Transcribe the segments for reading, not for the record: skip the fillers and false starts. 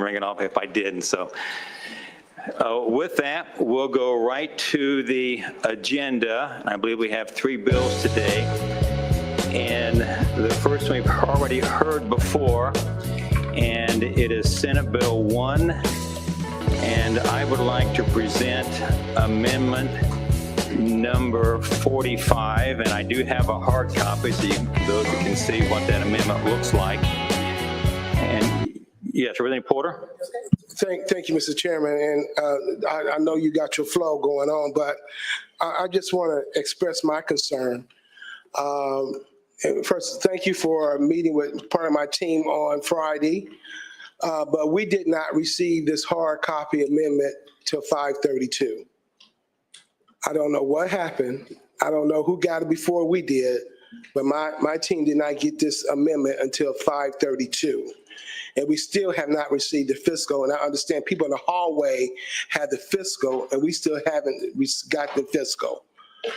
ring it off if I didn't. So with that, we'll go right to the agenda. I believe we have 3 bills today. And the first one we've already heard before, and it is Senate Bill 1. And I would like to present amendment number 45. And I do have a hard copy so those who can see what that amendment looks like. And yes, Representative Porter? Thank you, Mr. Chairman. And I know you got your flow going on, but I just want to express my concern. First, thank you for meeting with part of my team on Friday, but we did not receive this hard copy amendment till 5:32. I don't know what happened. I don't know who got it before we did, but my team did not get this amendment until 5:32. And we still have not received the fiscal. And I understand people in the hallway had the fiscal, and we still haven't got the fiscal.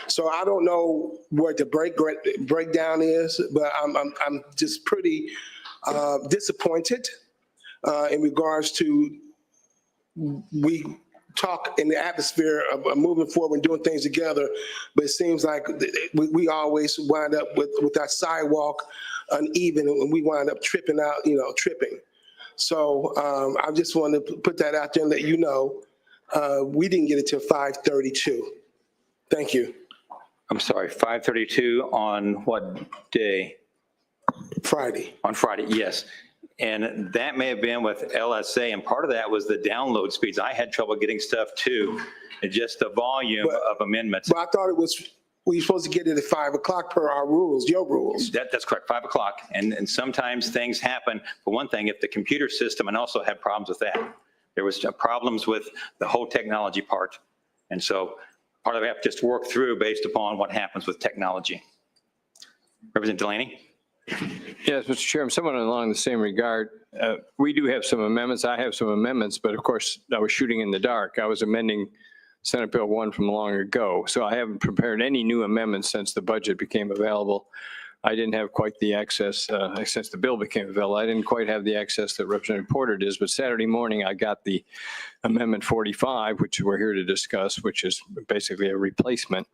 So I don't know where the breakdown is, but I'm just pretty disappointed in regards to we talk in the atmosphere of moving forward and doing things together, but it seems like we always wind up with our sidewalk uneven, and we wind up tripping. So I just wanted to put that out there and let you know we didn't get it till 5:32. Thank you. I'm sorry, 5:32 on what day? Friday. On Friday, yes. And that may have been with LSA, and part of that was the download speeds. I had trouble getting stuff too, and just the volume of amendments. But I thought it was, we were supposed to get it at 5 o'clock per our rules, your rules. That's correct, 5 o'clock. And sometimes things happen. For one thing, if the computer system, and also had problems with that. There was problems with the whole technology part. And so part of it we have to just work through based upon what happens with technology. Representative Delaney? Yes, Mr. Chairman, somewhat along the same regard. We do have some amendments. I have some amendments, but of course, I was shooting in the dark. I was amending Senate Bill 1 from long ago, so I haven't prepared any new amendments since the budget became available. I didn't have quite the access, since the bill became available, I didn't quite have the access that Representative Porter does, but Saturday morning I got the Amendment 45, which we're here to discuss, which is basically a replacement.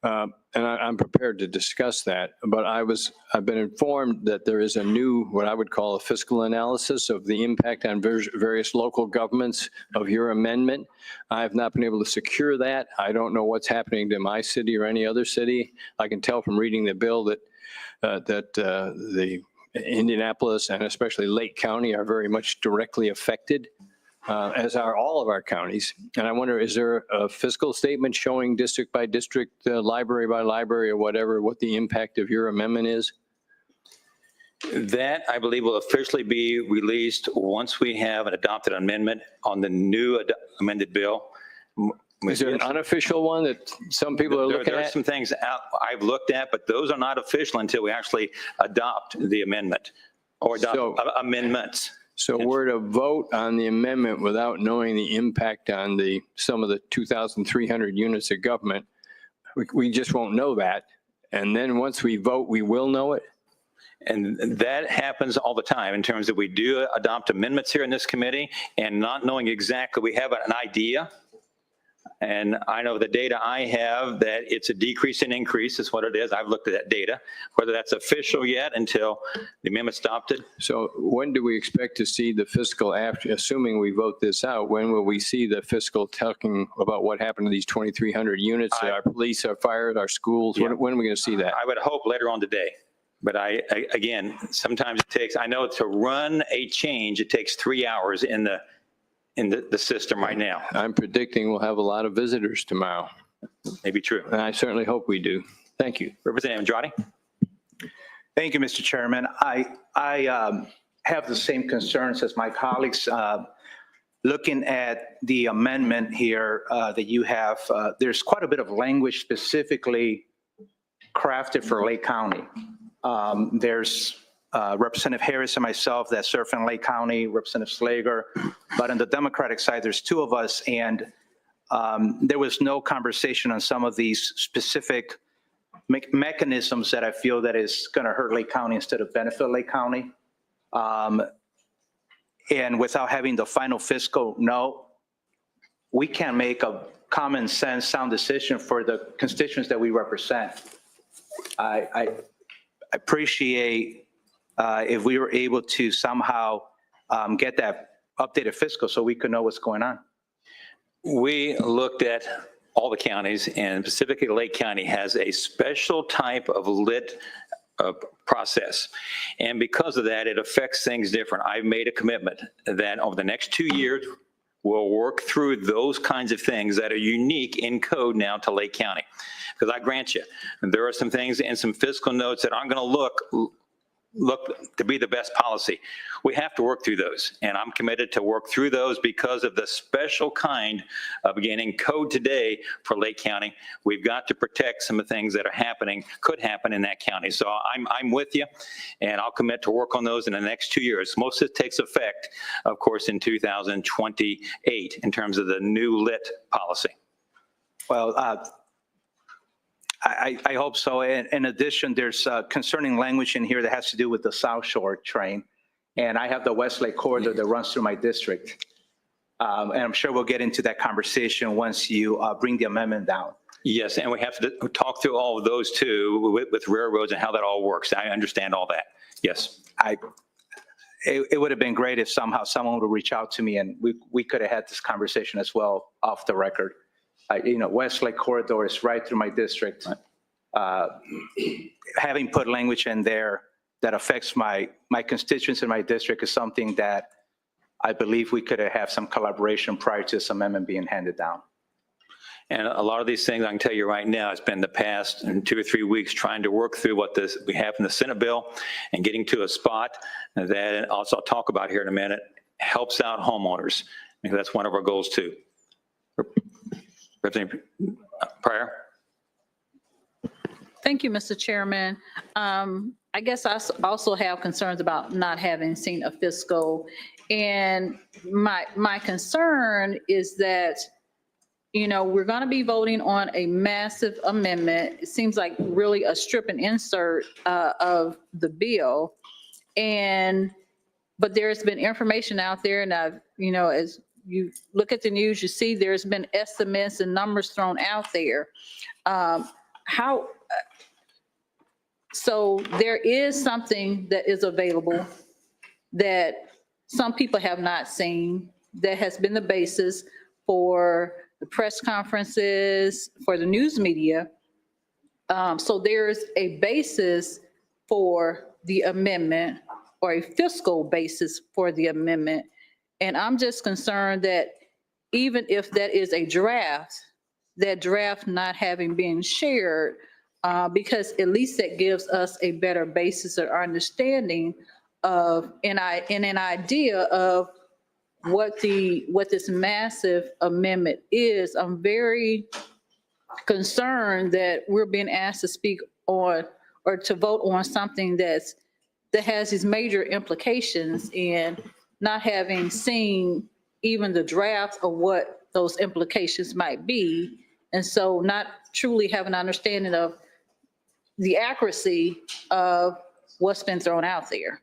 And I'm prepared to discuss that, but I've been informed that there is a new, what I would call a fiscal analysis of the impact on various local governments of your amendment. I have not been able to secure that. I don't know what's happening to my city or any other city. I can tell from reading the bill that the Indianapolis and especially Lake County are very much directly affected, as are all of our counties. And I wonder, is there a fiscal statement showing district by district, library by library or whatever, what the impact of your amendment is? That, I believe, will officially be released once we have an adopted amendment on the new amended bill. Is there an unofficial one that some people are looking at? There are some things I've looked at, but those are not official until we actually adopt the amendment or adopt amendments. So we're to vote on the amendment without knowing the impact on some of the 2,300 units of government. We just won't know that. And then once we vote, we will know it. And that happens all the time in terms of we do adopt amendments here in this committee and not knowing exactly, we have an idea. And I know the data I have that it's a decrease in increase is what it is. I've looked at that data, whether that's official yet until the amendment's adopted. So when do we expect to see the fiscal, after, assuming we vote this out, when will we see the fiscal talking about what happened to these 2,300 units, our police, our fire, our schools? Yeah. When are we going to see that? I would hope later on today. But again, sometimes it takes, I know to run a change, it takes 3 hours in the system right now. I'm predicting we'll have a lot of visitors tomorrow. Maybe true. And I certainly hope we do. Thank you. Representative Andrade. Thank you, Mr. Chairman. I have the same concerns as my colleagues. Looking at the amendment here that you have, there's quite a bit of language specifically crafted for Lake County. There's Representative Harris and myself that serve in Lake County, Representative Slager, but on the Democratic side, there's 2 of us, and there was no conversation on some of these specific mechanisms that I feel that is going to hurt Lake County instead of benefit Lake County. And without having the final fiscal note, we can't make a common sense, sound decision for the constituents that we represent. I appreciate if we were able to somehow get that updated fiscal so we could know what's going on. We looked at all the counties, and specifically Lake County has a special type of lit process. And because of that, it affects things different. I've made a commitment that over the next 2 years, we'll work through those kinds of things that are unique in code now to Lake County. Because I grant you, there are some things in some fiscal notes that aren't going to look to be the best policy. We have to work through those, and I'm committed to work through those because of the special kind of, again, in code today for Lake County. We've got to protect some of the things that are happening, could happen in that county. So I'm with you, and I'll commit to work on those in the next 2 years. Most of it takes effect, of course, in 2028 in terms of the new lit policy. Well, I hope so. In addition, there's concerning language in here that has to do with the South Shore train. And I have the Westlake corridor that runs through my district. And I'm sure we'll get into that conversation once you bring the amendment down. Yes, and we have to talk through all of those too with railroads and how that all works. I understand all that. Yes. It would have been great if somehow someone would reach out to me and we could have had this conversation as well off the record. Westlake corridor is right through my district. Having put language in there that affects my constituents in my district is something that I believe we could have some collaboration prior to this amendment being handed down. And a lot of these things, I can tell you right now, it's been the past 2 or 3 weeks trying to work through what we have in the Senate bill and getting to a spot that also I'll talk about here in a minute, helps out homeowners. I think that's one of our goals too. Representative Pryor? Thank you, Mr. Chairman. I guess I also have concerns about not having seen a fiscal. And my concern is that, we're going to be voting on a massive amendment. It seems like really a strip and insert of the bill. But there's been information out there, and as you look at the news, you see there's been estimates and numbers thrown out there. So there is something that is available that some people have not seen, that has been the basis for the press conferences, for the news media. So there's a basis for the amendment, or a fiscal basis for the amendment. And I'm just concerned that even if that is a draft, that draft not having been shared, because at least that gives us a better basis or understanding of, and an idea of what this massive amendment is. I'm very concerned that we're being asked to speak on or to vote on something that has these major implications, and not having seen even the draft of what those implications might be. And so not truly have an understanding of the accuracy of what's been thrown out there.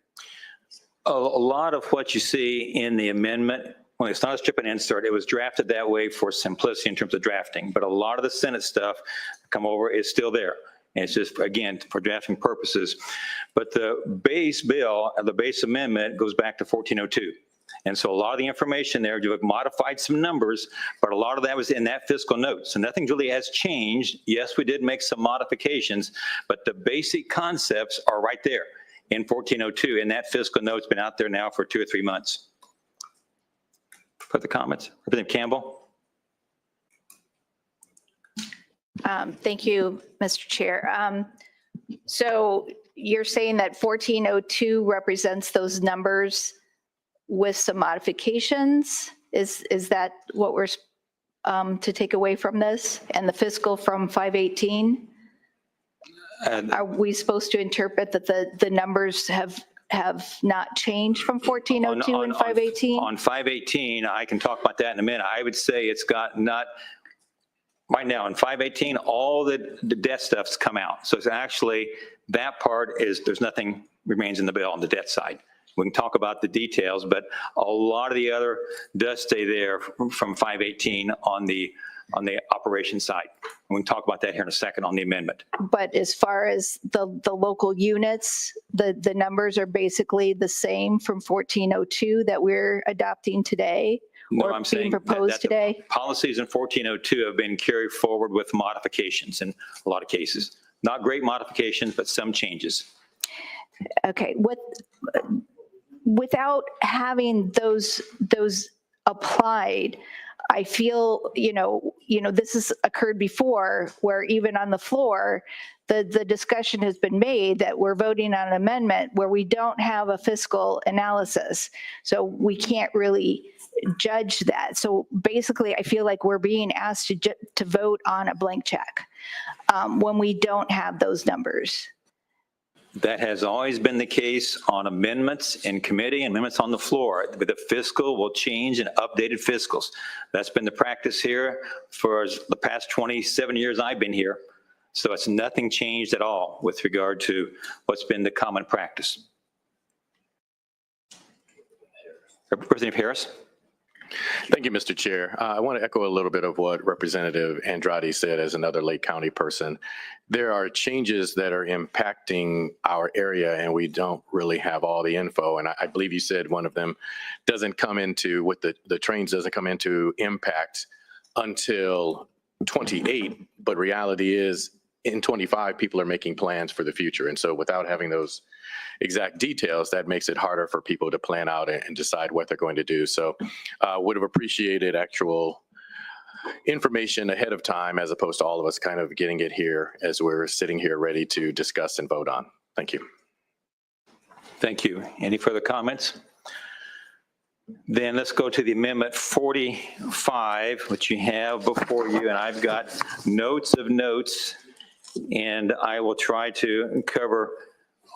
A lot of what you see in the amendment, well, it's not a strip and insert, it was drafted that way for simplicity in terms of drafting, but a lot of the Senate stuff come over is still there. And it's just, again, for drafting purposes. But the base bill, the base amendment goes back to 1402. And so a lot of the information there, you have modified some numbers, but a lot of that was in that fiscal note. So nothing really has changed. Yes, we did make some modifications, but the basic concepts are right there in 1402. And that fiscal note's been out there now for 2 or 3 months. Further comments? Representative Campbell? Thank you, Mr. Chair. So you're saying that 1402 represents those numbers with some modifications? Is that what we're to take away from this? And the fiscal from 518? Are we supposed to interpret that the numbers have not changed from 1402 and 518? On 518, I can talk about that in a minute. I would say it's got not, right now in 518, all the debt stuff's come out. So it's actually, that part is, there's nothing remains in the bill on the debt side. We can talk about the details, but a lot of the other does stay there from 518 on the operation side. We can talk about that here in a second on the amendment. But as far as the local units, the numbers are basically the same from 1402 that we're adopting today No, or I'm being saying proposed that the today? policies in 1402 have been carried forward with modifications in a lot of cases. Not great modifications, but some changes. Okay, without having those applied, I feel, this has occurred before where even on the floor, the discussion has been made that we're voting on an amendment where we don't have a fiscal analysis. So we can't really judge that. So basically, I feel like we're being asked to vote on a blank check when we don't have those numbers. That has always been the case on amendments in committee and amendments on the floor. But the fiscal will change in updated fiscals. That's been the practice here for the past 27 years I've been here. So it's nothing changed at all with regard to what's been the common practice. Representative Harris. Thank you, Mr. Chair. I want to echo a little bit of what Representative Andrade said as another Lake County person. There are changes that are impacting our area and we don't really have all the info. And I believe you said one of them doesn't come into, with the trains doesn't come into impact until 28, but reality is in 25, people are making plans for the future. And so without having those exact details, that makes it harder for people to plan out and decide what they're going to do. So would have appreciated actual information ahead of time as opposed to all of us kind of getting it here as we're sitting here ready to discuss and vote on. Thank you. Thank you. Any further comments? Then let's go to the amendment 45, which you have before you, and I've got notes of notes, and I will try to cover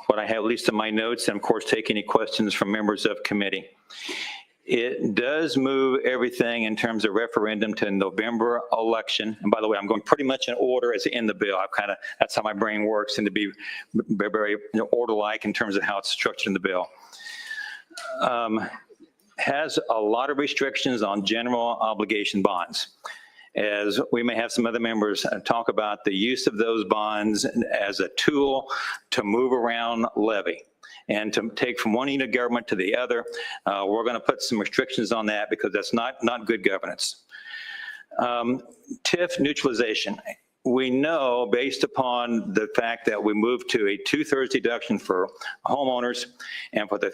what I have at least in my notes, and of course take any questions from members of committee. It does move everything in terms of referendum to November election. And by the way, I'm going pretty much in order as in the bill. That's how my brain works, and to be very order-like in terms of how it's structured in the bill. Has a lot of restrictions on general obligation bonds. As we may have some other members talk about the use of those bonds as a tool to move around levy and to take from one unit of government to the other. We're going to put some restrictions on that because that's not good governance. TIF neutralization. We know, based upon the fact that we moved to a 2/3 deduction for homeowners and for the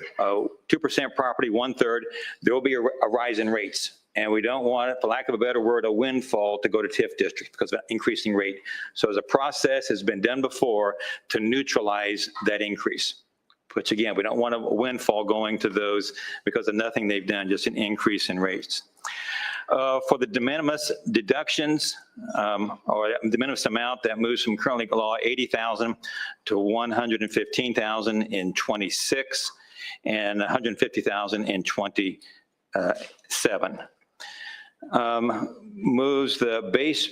2% property, 1/3, there will be a rise in rates. And we don't want it, for lack of a better word, a windfall to go to TIF districts because of increasing rate. So as a process has been done before to neutralize that increase, which again, we don't want a windfall going to those because of nothing they've done, just an increase in rates. For the de minimis deductions, or the de minimis amount that moves from currently law 80,000 to 115,000 in 26 and 150,000 in 27. Moves the base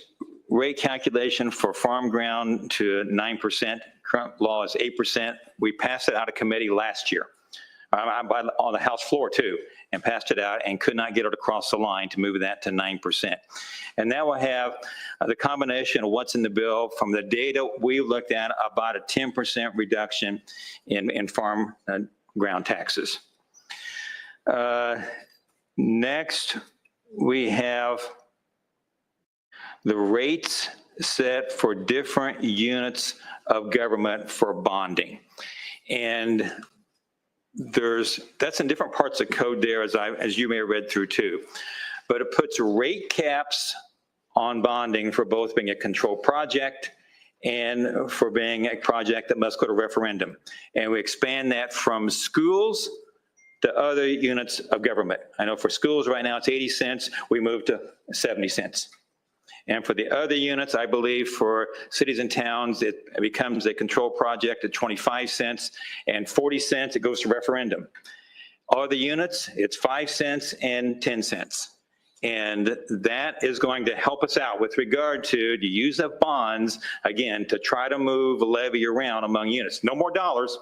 rate calculation for farm ground to 9%. Current law is 8%. We passed it out of committee last year. On the House floor too, and passed it out and could not get it across the line to move that to 9%. And that will have the combination of what's in the bill from the data we looked at, about a 10% reduction in farm ground taxes. Next, we have the rates set for different units of government for bonding. And that's in different parts of code there, as you may have read through too. But it puts rate caps on bonding for both being a controlled project and for being a project that must go to referendum. And we expand that from schools to other units of government. I know for schools right now it's 80 cents, we moved to 70 cents. And for the other units, I believe for cities and towns, it becomes a control project at 25 cents and 40 cents, it goes to referendum. Other units, it's 5 cents and 10 cents. And that is going to help us out with regard to the use of bonds, again, to try to move levy around among units. No more dollars,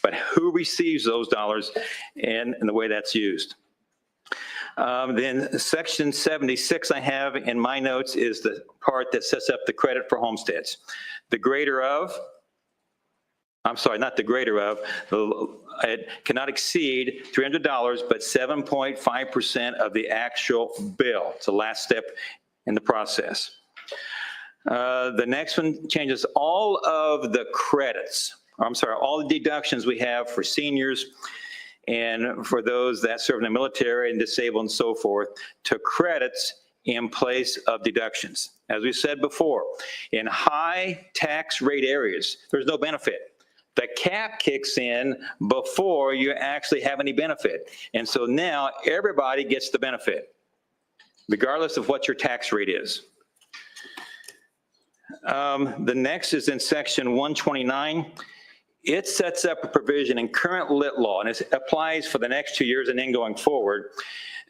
but who receives those dollars and the way that's used. Then section 76 I have in my notes is the part that sets up the credit for homesteads. The greater of, I'm sorry, not the greater of, it cannot exceed $300, but 7.5% of the actual bill. It's the last step in the process. The next one changes all of the credits. I'm sorry, all the deductions we have for seniors and for those that serve in the military and disabled and so forth to credits in place of deductions. As we said before, in high tax rate areas, there's no benefit. The cap kicks in before you actually have any benefit. And so now everybody gets the benefit, regardless of what your tax rate is. The next is in section 129. It sets up a provision in current lit law, and it applies for the next 2 years and then going forward,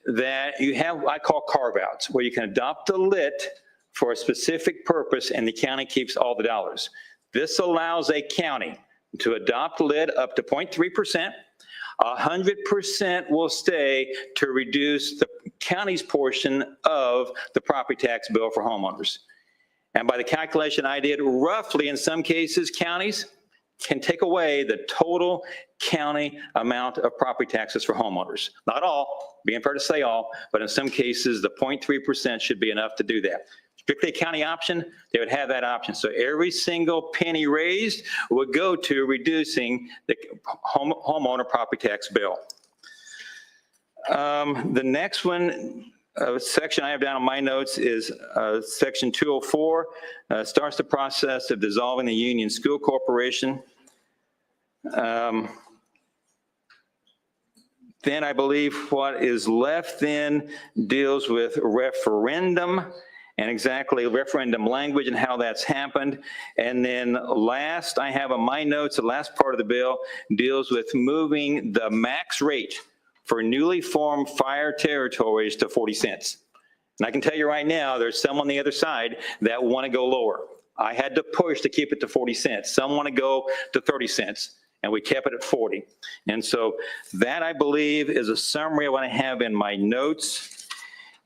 that you have what I call carve-outs, where you can adopt a lit for a specific purpose and the county keeps all the dollars. This allows a county to adopt lit up to 0.3%. 100% will stay to reduce the county's portion of the property tax bill for homeowners. And by the calculation I did, roughly in some cases, counties can take away the total county amount of property taxes for homeowners. Not all, being fair to say all, but in some cases, the 0.3% should be enough to do that. Strictly a county option, they would have that option. So every single penny raised would go to reducing the homeowner property tax bill. The next one, section I have down on my notes is section 204, starts the process of dissolving the union school corporation. Then I believe what is left then deals with referendum and exactly referendum language and how that's happened. And then last I have on my notes, the last part of the bill deals with moving the max rate for newly formed fire territories to 40 cents. And I can tell you right now, there's some on the other side that want to go lower. I had to push to keep it to 40 cents. Some want to go to 30 cents, and we kept it at 40. And so that, I believe, is a summary of what I have in my notes.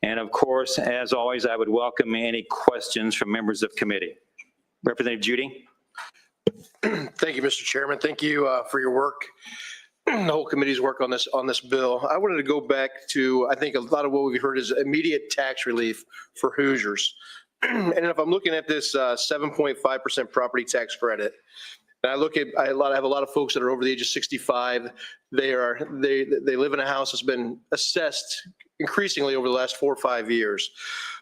And of course, as always, I would welcome any questions from members of committee. Representative Judy. Thank you, Mr. Chairman. Thank you for your work, the whole committee's work on this bill. I wanted to go back to, I think a lot of what we've heard is immediate tax relief for Hoosiers. And if I'm looking at this 7.5% property tax credit, and I look at, I have a lot of folks that are over the age of 65. They live in a house that's been assessed increasingly over the last 4 or 5 years.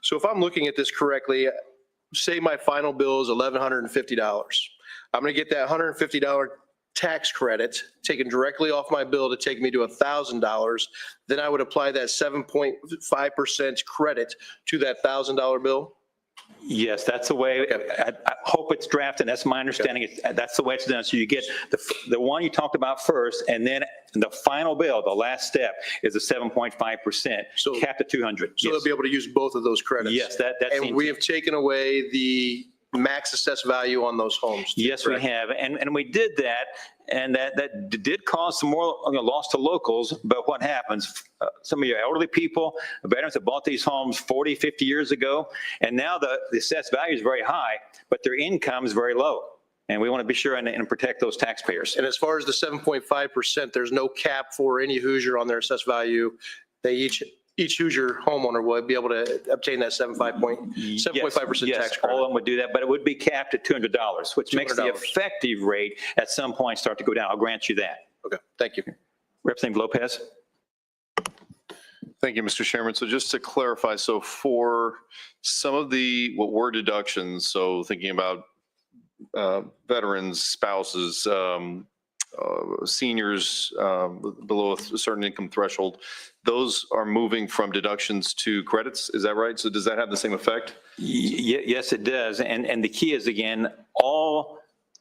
So if I'm looking at this correctly, say my final bill is $1,150. I'm going to get that $150 tax credit taken directly off my bill to take me to $1,000. Then I would apply that 7.5% credit to that $1,000 bill. Yes, that's the way, I hope it's drafted, that's my understanding, that's the way it's done. So you get the one you talked about first, and then the final bill, the last step, is a 7.5%, So- capped at 200. So Yes. they'll be able to use both of those credits. Yes, that's. And we have taken away the max assessed value on those homes. Yes, we correct? have, and we did that, and that did cause some more loss to locals, but what happens? Some of your elderly people, veterans that bought these homes 40, 50 years ago, and now the assessed value is very high, but their income is very low, and we want to be sure and protect those taxpayers. And as far as the 7.5%, there's no cap for any Hoosier on their assessed value. They each Hoosier homeowner will be able to obtain that 7.5% Yes, tax all credit. of them would do that, but it would be capped at $200, which makes the $200. effective rate at some point start to go down. I'll grant you that. Okay, thank you. Representative Lopez? Thank you, Mr. Chairman. So just to clarify, so for some of the, what were deductions, so thinking about veterans, spouses, seniors below a certain income threshold, those are moving from deductions to credits, is that right? So does that have the same effect? Yes, it does. And the key is, again, all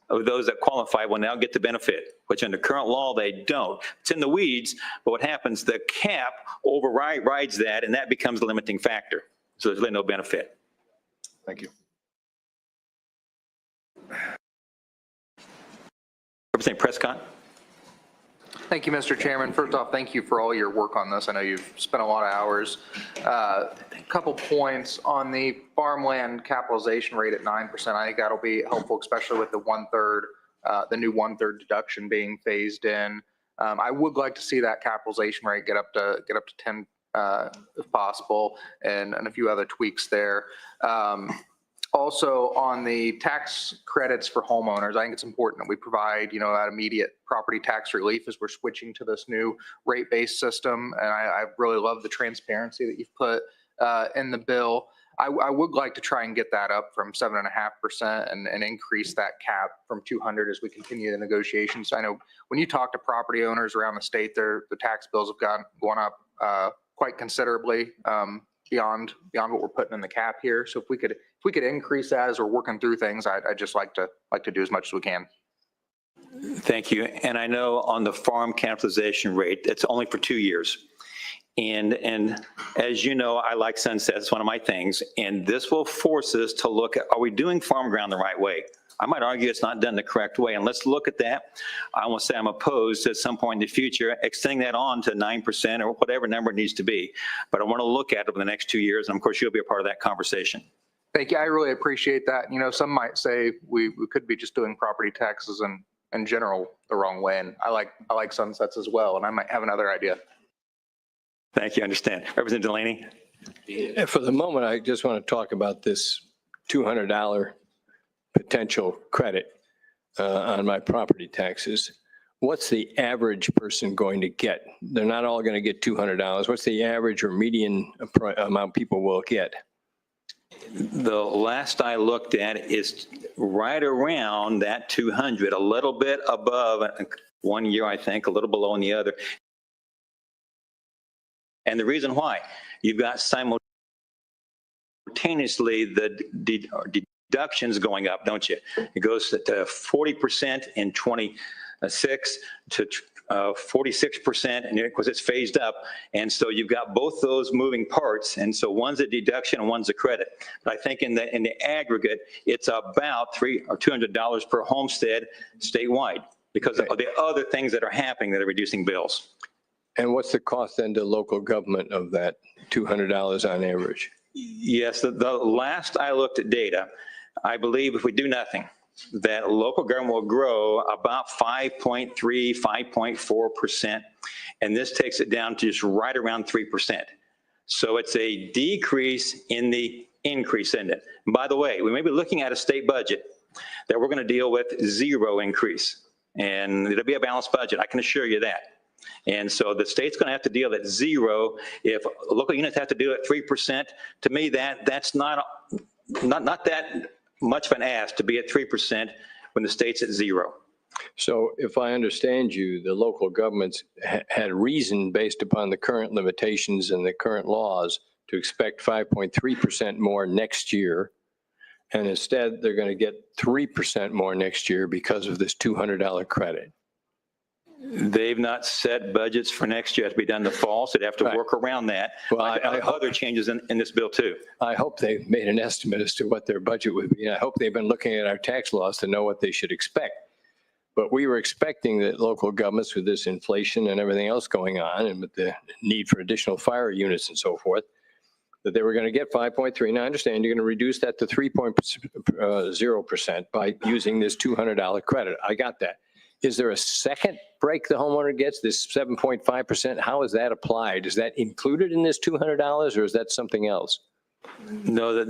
of those that qualify will now get the benefit, which under current law, they don't. It's in the weeds, but what happens, the cap overrides that, and that becomes the limiting factor. So there's really no benefit. Thank you. Representative Prescott? Thank you, Mr. Chairman. First off, thank you for all your work on this. I know you've spent a lot of hours. Couple points on the farmland capitalization rate at 9%. I think that'll be helpful, especially with the the new 1/3 deduction being phased in. I would like to see that capitalization rate get up to 10 if possible, and a few other tweaks there. Also, on the tax credits for homeowners, I think it's important that we provide, that immediate property tax relief as we're switching to this new rate-based system. And I really love the transparency that you've put in the bill. I would like to try and get that up from 7.5% and increase that cap from 200 as we continue the negotiations. I know when you talk to property owners around the state, the tax bills have gone up quite considerably beyond what we're putting in the cap here. So if we could increase that as we're working through things, I'd just like to do as much as we can. Thank you. And I know on the farm capitalization rate, it's only for 2 years. And as you know, I like sunset. It's one of my things. And this will force us to look at, are we doing farm ground the right way? I might argue it's not done the correct way. And let's look at that. I won't say I'm opposed to at some point in the future extending that on to 9% or whatever number it needs to be. But I want to look at it over the next 2 years. And of course, you'll be a part of that conversation. Thank you. I really appreciate that. Some might say we could be just doing property taxes in general the wrong way. And I like sunsets as well. And I might have another idea. Thank you. I understand. Representative Delaney. For the moment, I just want to talk about this $200 potential credit on my property taxes. What's the average person going to get? They're not all going to get $200. What's the average or median amount people will get? The last I looked at is right around that 200, a little bit above 1 year, I think, a little below in the other. And the reason why, you've got simultaneously the deductions going up, don't you? It goes to 40% in 26 to 46%, and because it's phased up. And so you've got both those moving parts. And so one's a deduction and one's a credit. But I think in the aggregate, it's about $300 or $200 per homestead statewide because of the other things that are happening that are reducing bills. And what's the cost then to local government of that $200 on average? Yes, the last I looked at data, I believe if we do nothing, that local government will grow about 5.3, 5.4%. And this takes it down to just right around 3%. So it's a decrease in the increase in it. And by the way, we may be looking at a state budget that we're going to deal with zero increase. And it'll be a balanced budget, I can assure you that. And so the state's going to have to deal at zero. If local units have to do it 3%, to me, that's not that much of an ask to be at 3% when the state's at zero. So if I understand you, the local governments had reason based upon the current limitations and the current laws to expect 5.3% more next year. And instead, they're going to get 3% more next year because of this $200 credit. They've not set budgets for next year. It has to be done in the fall, so they have to work around that. Well, I hope other changes in this bill too. I hope they've made an estimate as to what their budget would be. I hope they've been looking at our tax laws to know what they should expect. But we were expecting that local governments with this inflation and everything else going on and with the need for additional fire units and so forth, that they were going to get 5.3. Now I understand you're going to reduce that to 3.0% by using this $200 credit. I got that. Is there a second break the homeowner gets, this 7.5%? How is that applied? Is that included in this $200 or is that something else? No,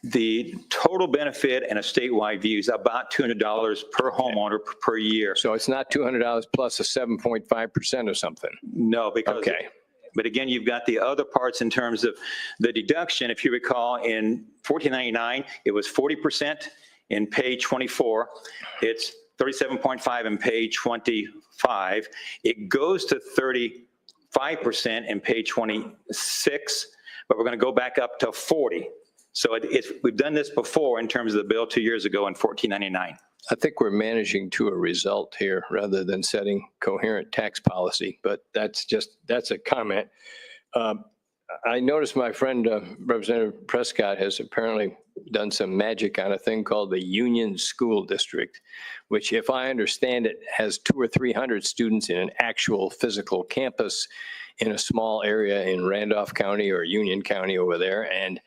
the total benefit in a statewide view is about $200 per homeowner per year. So it's not $200 plus a 7.5% or something? No, because, okay. But again, you've got the other parts in terms of the deduction. If you recall, in 1499, it was 40%. In page 24, it's 37.5 in page 25. It goes to 35% in page 26, but we're going to go back up to 40. So we've done this before in terms of the bill 2 years ago in 1499. I think we're managing to a result here rather than setting coherent tax policy, but that's a comment. I noticed my friend Representative Prescott has apparently done some magic on a thing called the Union School District, which, if I understand it, has 200 or 300 students in an actual physical campus in a small area in Randolph County or Union County over there. And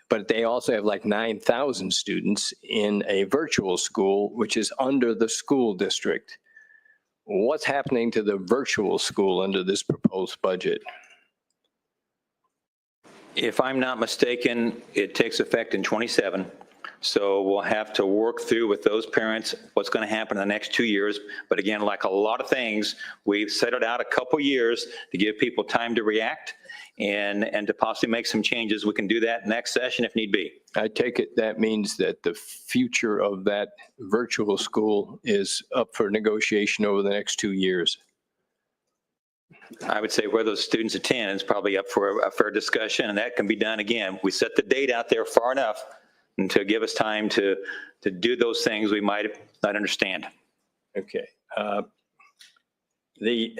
but they also have like 9,000 students in a virtual school, which is under the school district. What's happening to the virtual school under this proposed budget? If I'm not mistaken, it takes effect in '27. So we'll have to work through with those parents what's going to happen in the next 2 years. But again, like a lot of things, we've set it out a couple years to give people time to react and to possibly make some changes. We can do that next session if need be. I take it that means that the future of that virtual school is up for negotiation over the next 2 years. I would say where those students attend is probably up for a fair discussion, and that can be done again. We set the date out there far enough and to give us time to do those things we might not understand. Okay. The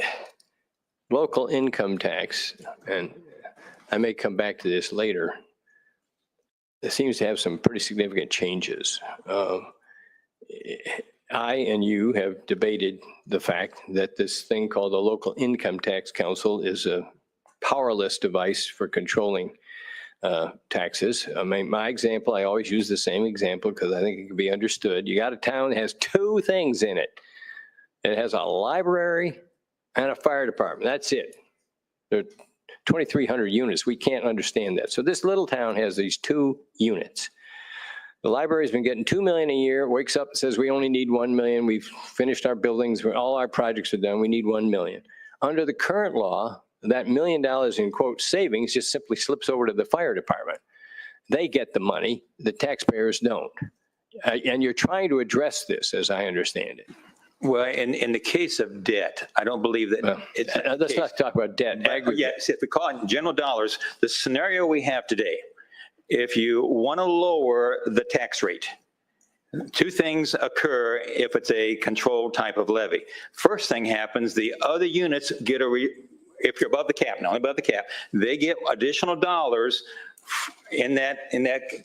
local income tax, and I may come back to this later, it seems to have some pretty significant changes. I and you have debated the fact that this thing called the Local Income Tax Council is a powerless device for controlling taxes. I mean, my example, I always use the same example because I think it can be understood. You got a town that has 2 things in it. It has a library and a fire department. That's it. There are 2,300 units. We can't understand that. So this little town has these 2 units. The library's been getting $2 million a year, wakes up and says, we only need $1 million. We've finished our buildings. All our projects are done. We need $1 million. Under the current law, that $1 million in quote savings just simply slips over to the fire department. They get the money. The taxpayers don't. And you're trying to address this, as I understand it. Well, in the case of debt, I don't believe that it's. Let's not talk about debt. Yes, if we call it in general dollars, the scenario we have today, if you want to lower the tax rate, 2 things occur if it's a controlled type of levy. First thing happens, the other units get if you're above the cap, not only above the cap, they get additional dollars in that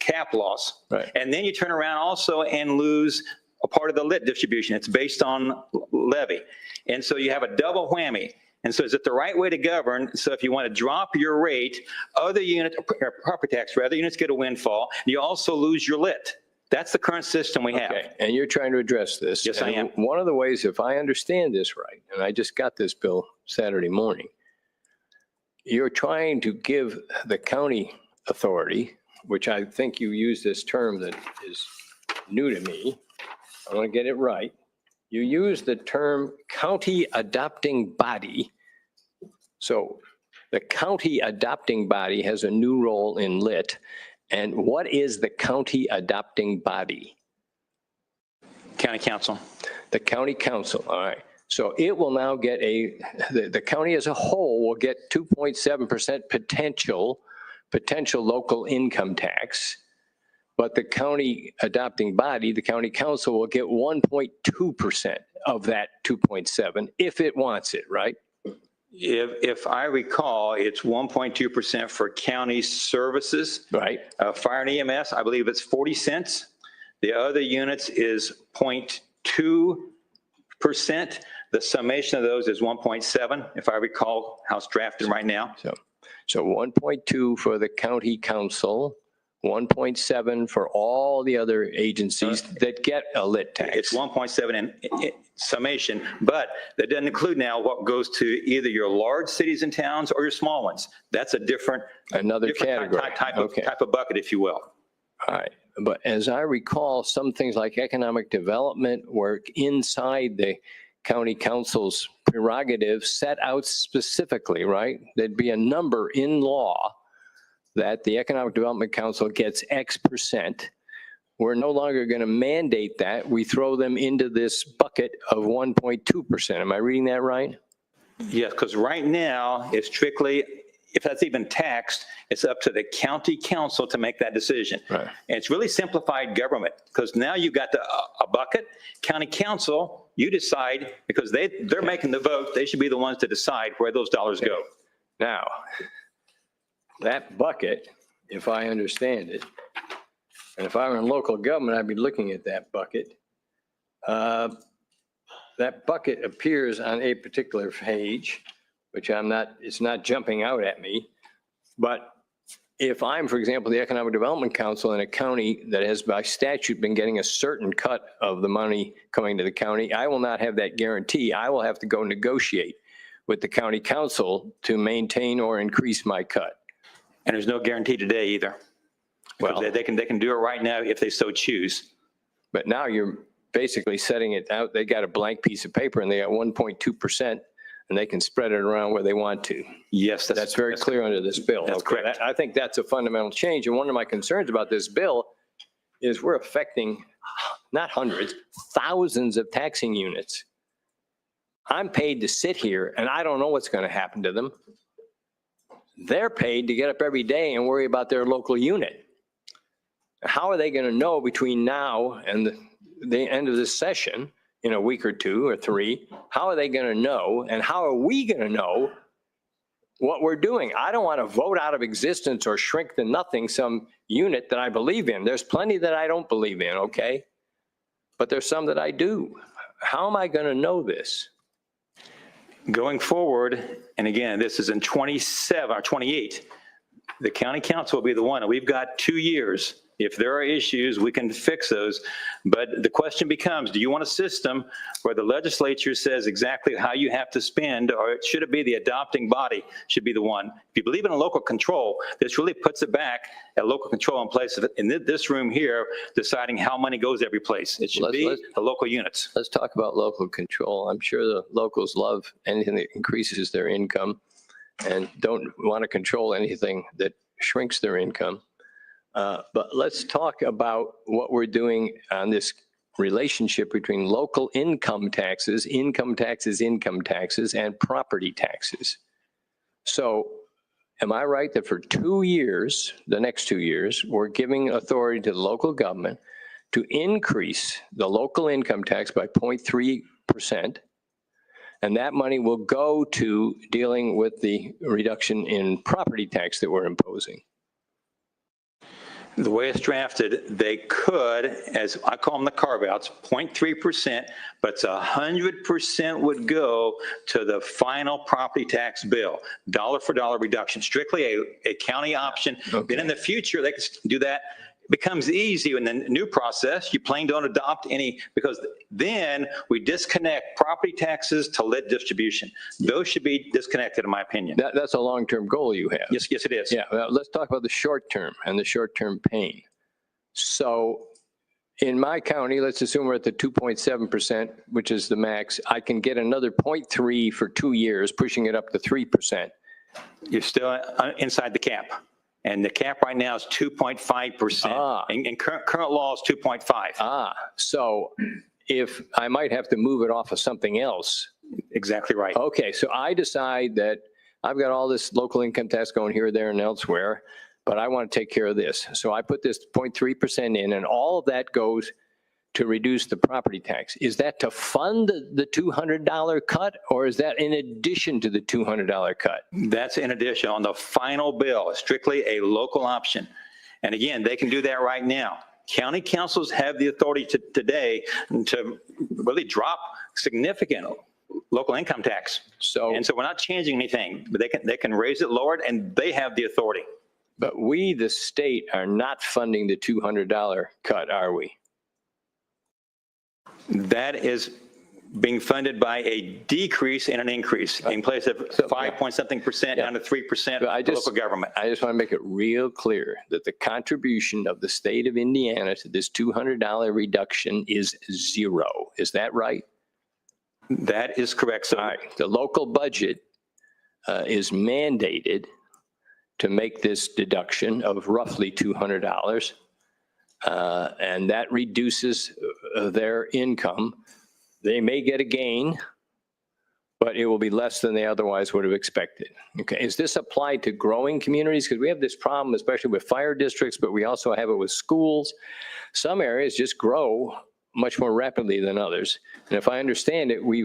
cap loss. Right. And then you turn around also and lose a part of the lit distribution. It's based on levy. And so you have a double whammy. And so is it the right way to govern? So if you want to drop your rate, other units, or property tax, rather, units get a windfall. You also lose your lit. That's the current system we have. Okay, and you're trying to address this. Yes, I am. And one of the ways, if I understand this right, and I just got this bill Saturday morning, you're trying to give the county authority, which I think you use this term that is new to me. I want to get it right. You use the term county adopting body. So the county adopting body has a new role in lit. And what is the county adopting body? County council. The county council, all right. So it will now get the county as a whole will get 2.7% potential local income tax. But the county adopting body, the county council, will get 1.2% of that 2.7 if it wants it, right? If I recall, it's 1.2% for county services. Right. Fire and EMS, I believe it's 40 cents. The other units is 0.2%. The summation of those is 1.7, if I recall how it's drafted right now. So 1.2 for the county council, 1.7 for all the other agencies that get a lit tax. It's 1.7 in summation, but that doesn't include now what goes to either your large cities and towns or your small ones. That's a different category. type of bucket, if you will. All right. But as I recall, some things like economic development work inside the county council's prerogative set out specifically, right? There'd be a number in law that the Economic Development Council gets X%. We're no longer going to mandate that. We throw them into this bucket of 1.2%. Am I reading that right? Yes, because right now, it's strictly, if that's even taxed, it's up to the county council to make that decision. Right. And it's really simplified government, because now you've got a bucket, county council, you decide, because they're making the vote, they should be the ones to decide where those dollars go. Now, that bucket, if I understand it, and if I were in local government, I'd be looking at that bucket. That bucket appears on a particular page, which it's not jumping out at me. But if I'm, for example, the Economic Development Council in a county that has by statute been getting a certain cut of the money coming to the county, I will not have that guarantee. I will have to go negotiate with the county council to maintain or increase my cut. And there's no guarantee today either. Well, They can do it right now if they so choose. but now you're basically setting it out. They got a blank piece of paper and they got 1.2%, and they can spread it around where they want to. Yes, That's very clear under this bill. That's Okay, correct. I think that's a fundamental change. And one of my concerns about this bill is we're affecting not hundreds, thousands of taxing units. I'm paid to sit here and I don't know what's going to happen to them. They're paid to get up every day and worry about their local unit. How are they going to know between now and the end of this session, in a week or two or three, how are they going to know, and how are we going to know what we're doing? I don't want to vote out of existence or shrink to nothing some unit that I believe in. There's plenty that I don't believe in, okay? But there's some that I do. How am I going to know this? Going forward, and again, this is in 27 or 28, the county council will be the one, and we've got 2 years. If there are issues, we can fix those. But the question becomes, do you want a system where the legislature says exactly how you have to spend, or should it be the adopting body should be the one? If you believe in local control, this really puts it back at local control in place of, in this room here, deciding how money goes every place. It should be the local units. Let's talk about local control. I'm sure the locals love anything that increases their income and don't want to control anything that shrinks their income. But let's talk about what we're doing on this relationship between local income taxes, and property taxes. So am I right that for 2 years, the next 2 years, we're giving authority to the local government to increase the local income tax by 0.3%? And that money will go to dealing with the reduction in property tax that we're imposing. The way it's drafted, they could, as I call them the carve-outs, 0.3%, but it's 100% would go to the final property tax bill, dollar for dollar reduction, strictly a county option. Okay. Then in the future, they can do that. It becomes easy in the new process. You plain don't adopt any, because then we disconnect property taxes to lit distribution. Those should be disconnected, in my opinion. That's a long-term goal you have. Yes, it is. Yeah, well, let's talk about the short term and the short-term pain. So in my county, let's assume we're at the 2.7%, which is the max. I can get another 0.3 for 2 years, pushing it up to 3%. You're still inside the cap. And the cap right now is 2.5%. And current law is 2.5. So if I might have to move it off of something else. Exactly right. Okay, so I decide that I've got all this local income tax going here, there, and elsewhere, but I want to take care of this. So I put this 0.3% in, and all of that goes to reduce the property tax. Is that to fund the $200 cut, or is that in addition to the $200 cut? That's in addition on the final bill, strictly a local option. And again, they can do that right now. County councils have the authority today to really drop significant local income tax. And so we're not changing anything, but they can raise it, lower it, and they have the authority. But we, the state, are not funding the $200 cut, are we? That is being funded by a decrease and an increase in place of 5-point-something% down to 3% for local government. I just want to make it real clear that the contribution of the state of Indiana to this $200 reduction is zero. Is that right? That is correct. So all right. The local budget is mandated to make this deduction of roughly $200. And that reduces their income. They may get a gain, but it will be less than they otherwise would have expected. Okay, is this applied to growing communities? Because we have this problem, especially with fire districts, but we also have it with schools. Some areas just grow much more rapidly than others. And if I understand it, we're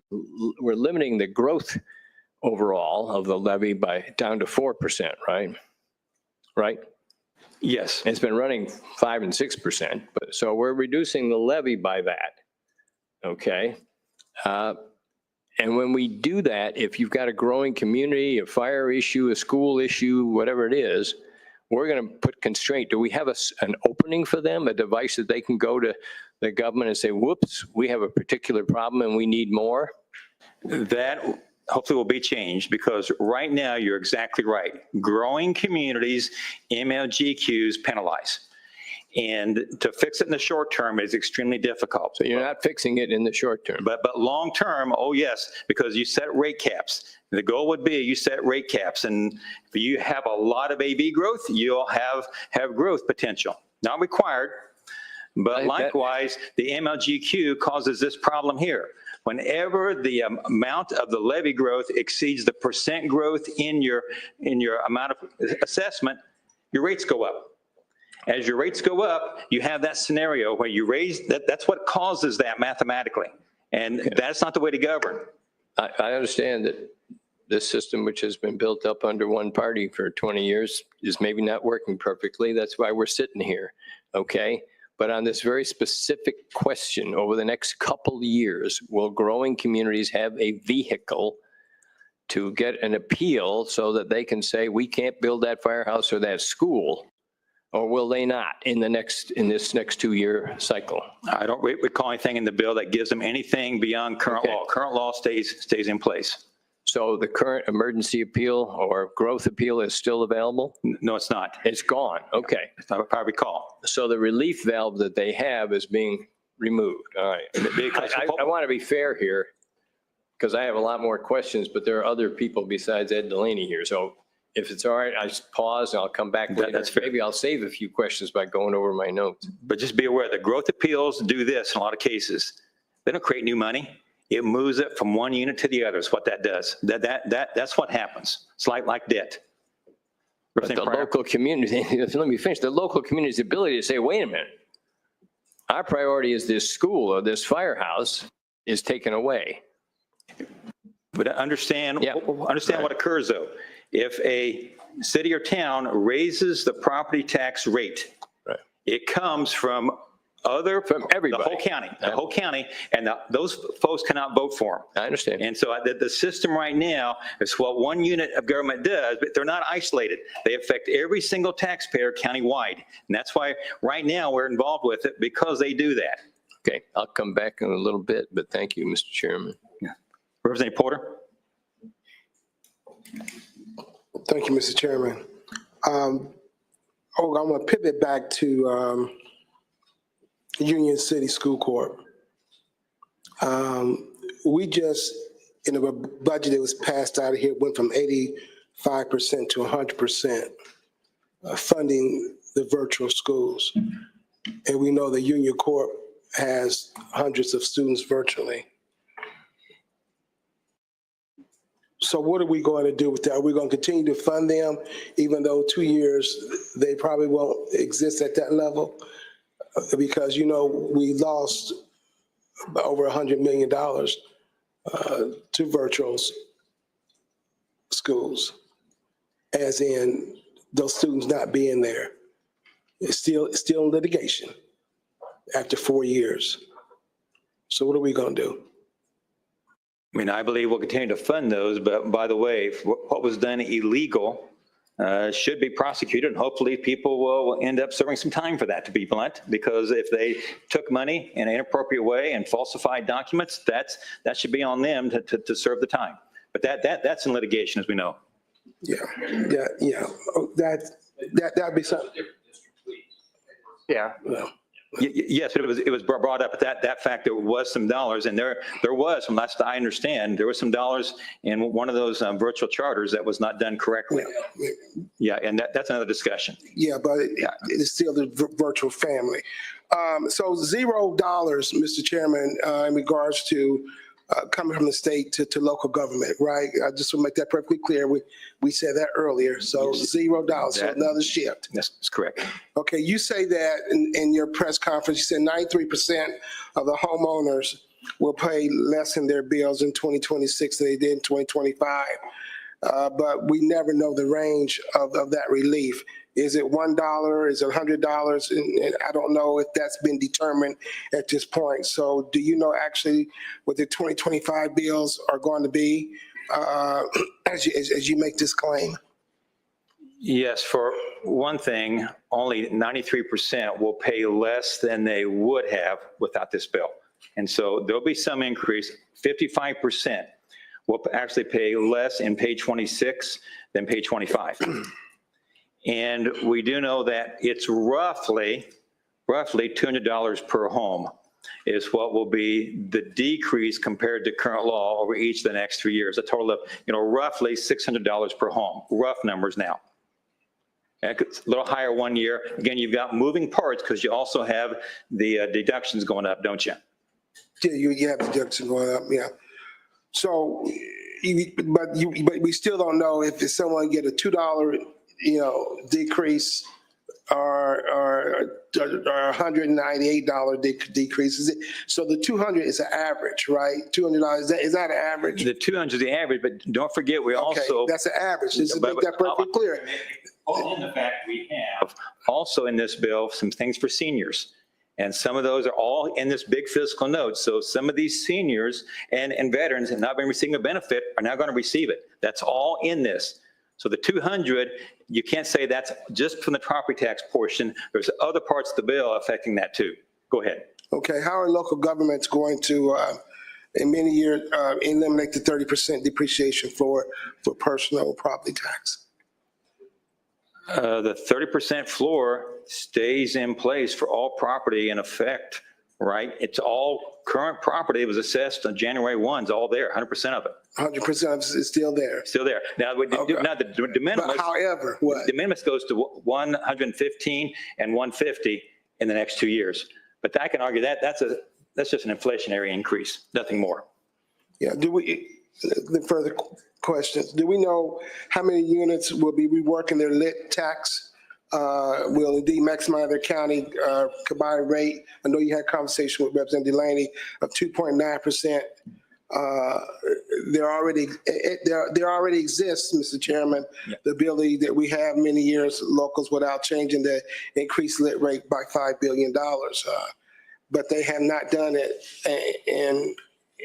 limiting the growth overall of the levy by down to 4%, right? right? Yes. It's been running 5 and 6%, but so we're reducing the levy by that. Okay. And when we do that, if you've got a growing community, a fire issue, a school issue, whatever it is, we're going to put constraint. Do we have an opening for them, a device that they can go to the government and say, whoops, we have a particular problem and we need more? That hopefully will be changed, because right now, you're exactly right. Growing communities, MLGQs penalize. And to fix it in the short term is extremely difficult. So you're not fixing it in the short term. But long term, oh yes, because you set rate caps. The goal would be you set rate caps, and if you have a lot of AV growth, you'll have growth potential. Not required, but likewise, the MLGQ causes this problem here. Whenever the amount of the levy growth exceeds the percent growth in your amount of assessment, your rates go up. As your rates go up, you have that scenario where you raise, that's what causes that mathematically. And that's not the way to govern. I understand that this system, which has been built up under one party for 20 years, is maybe not working perfectly. That's why we're sitting here, okay? But on this very specific question, over the next couple of years, will growing communities have a vehicle to get an appeal so that they can say, we can't build that firehouse or that school? Or will they not in this next 2-year cycle? I don't recall anything in the bill that gives them anything beyond current law. Current law stays in place. So the current emergency appeal or growth appeal is still available? No, it's not. It's gone, okay. If I recall. So the relief valve that they have is being removed, all right. I want to be fair here, because I have a lot more questions, but there are other people besides Ed Delaney here. So if it's all right, I just pause and I'll come back later. That's fair. Maybe I'll save a few questions by going over my notes. But just be aware, the growth appeals do this in a lot of cases. They don't create new money. It moves it from one unit to the other is what that does. That's what happens. It's like debt. But the local community, let me finish, the local community's ability to say, wait a minute, our priority is this school or this firehouse is taken away. But understand Yeah. what occurs though. If a city or town raises the property tax rate, Right. it comes from everybody. The whole county, and those folks cannot vote for them. I understand. And so the system right now is what one unit of government does, but they're not isolated. They affect every single taxpayer countywide. And that's why right now we're involved with it, because they do that. Okay, I'll come back in a little bit, but thank you, Mr. Chairman. Representative Porter? Thank you, Mr. Chairman. I'm going to pivot back to Union City School Corp. We just, in a budget that was passed out of here, went from 85% to 100% funding the virtual schools. And we know the Union Corp has hundreds of students virtually. So what are we going to do with that? Are we going to continue to fund them, even though 2 years, they probably won't exist at that level? Because, you know, we lost over $100 million to virtual schools, as in those students not being there. It's still in litigation after 4 years. So what are we going to do? I mean, I believe we'll continue to fund those, but by the way, what was done illegal should be prosecuted, and hopefully people will end up serving some time for that, to be blunt, because if they took money in an inappropriate way and falsified documents, that should be on them to serve the time. But that's in litigation, as we know. Yeah. That'd be something. Yeah. Well, Yes, it was brought up, but that fact, there was some dollars, and there was, from last I understand, there was some dollars in one of those virtual charters that was not done correctly. Yeah, and that's another discussion. yeah, but it's still the virtual family. So $0, Mr. Chairman, in regards to coming from the state to local government, right? I just want to make that perfectly clear. We said that earlier. So $0, so another shift. That's correct. Okay, you say that in your press conference, you said 93% of the homeowners will pay less in their bills in 2026 than they did in 2025. But we never know the range of that relief. Is it $1? Is it $100? And I don't know if that's been determined at this point. So do you know actually what the 2025 bills are going to be as you make this claim? Yes, for one thing, only 93% will pay less than they would have without this bill. And so there'll be some increase. 55% will actually pay less in pay 26 than pay 25. And we do know that it's roughly $200 per home is what will be the decrease compared to current law over each of the next 3 years. A total of, roughly $600 per home, rough numbers now. It's a little higher 1 year. Again, you've got moving parts because you also have the deductions going up, don't you? Yeah, you have deduction going up, yeah. So, but we still don't know if someone get a $2, decrease or $198 decrease. So the 200 is an average, right? $200, is that an average? The 200 is the average, but don't forget, we Okay, also. that's an average. Just to make that perfectly clear. In the fact we have also in this bill, some things for seniors. And some of those are all in this big fiscal note. So some of these seniors and veterans have not been receiving a benefit are now going to receive it. That's all in this. So the 200, you can't say that's just from the property tax portion. There's other parts of the bill affecting that too. Go ahead. Okay, how are local governments going to, in many years, eliminate the 30% depreciation floor for personal property tax? The 30% floor stays in place for all property in effect, right? It's all current property. It was assessed on January 1, it's all there, 100% of it. 100% of it is still there. Still there. Now, now the de minimis. But however, what? De minimis goes to 115 and 150 in the next 2 years. But I can argue that that's just an inflationary increase, nothing more. Yeah, the further questions, do we know how many units will be reworking their lit tax? Will indeed maximize their county combined rate? I know you had a conversation with Representative Delaney of 2.9%. There already exists, Mr. Chairman, the ability that we have many years locals without changing the increased lit rate by $5 billion. But they have not done it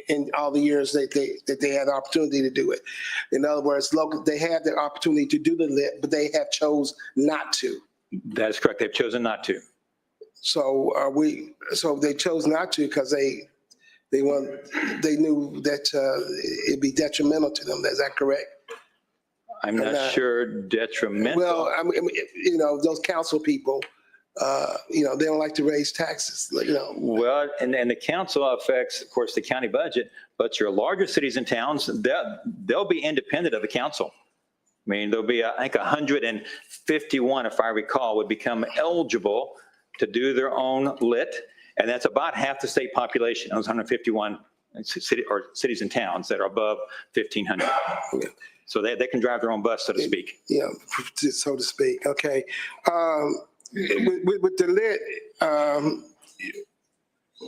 in all the years that they had the opportunity to do it. In other words, they had the opportunity to do the lit, but they have chose not to. That is correct. They've chosen not to. So so they chose not to because they knew that it'd be detrimental to them. Is that correct? I'm not sure detrimental. Well, I mean, those council people, they don't like to raise taxes, Well, and the council affects, of course, the county budget, but your larger cities and towns, they'll be independent of the council. I mean, there'll be, I think, 151, if I recall, would become eligible to do their own lit, and that's about half the state population, those 151 cities and towns that are above 1,500. So they can drive their own bus, so to speak. Yeah, so to speak. Okay. With the lit,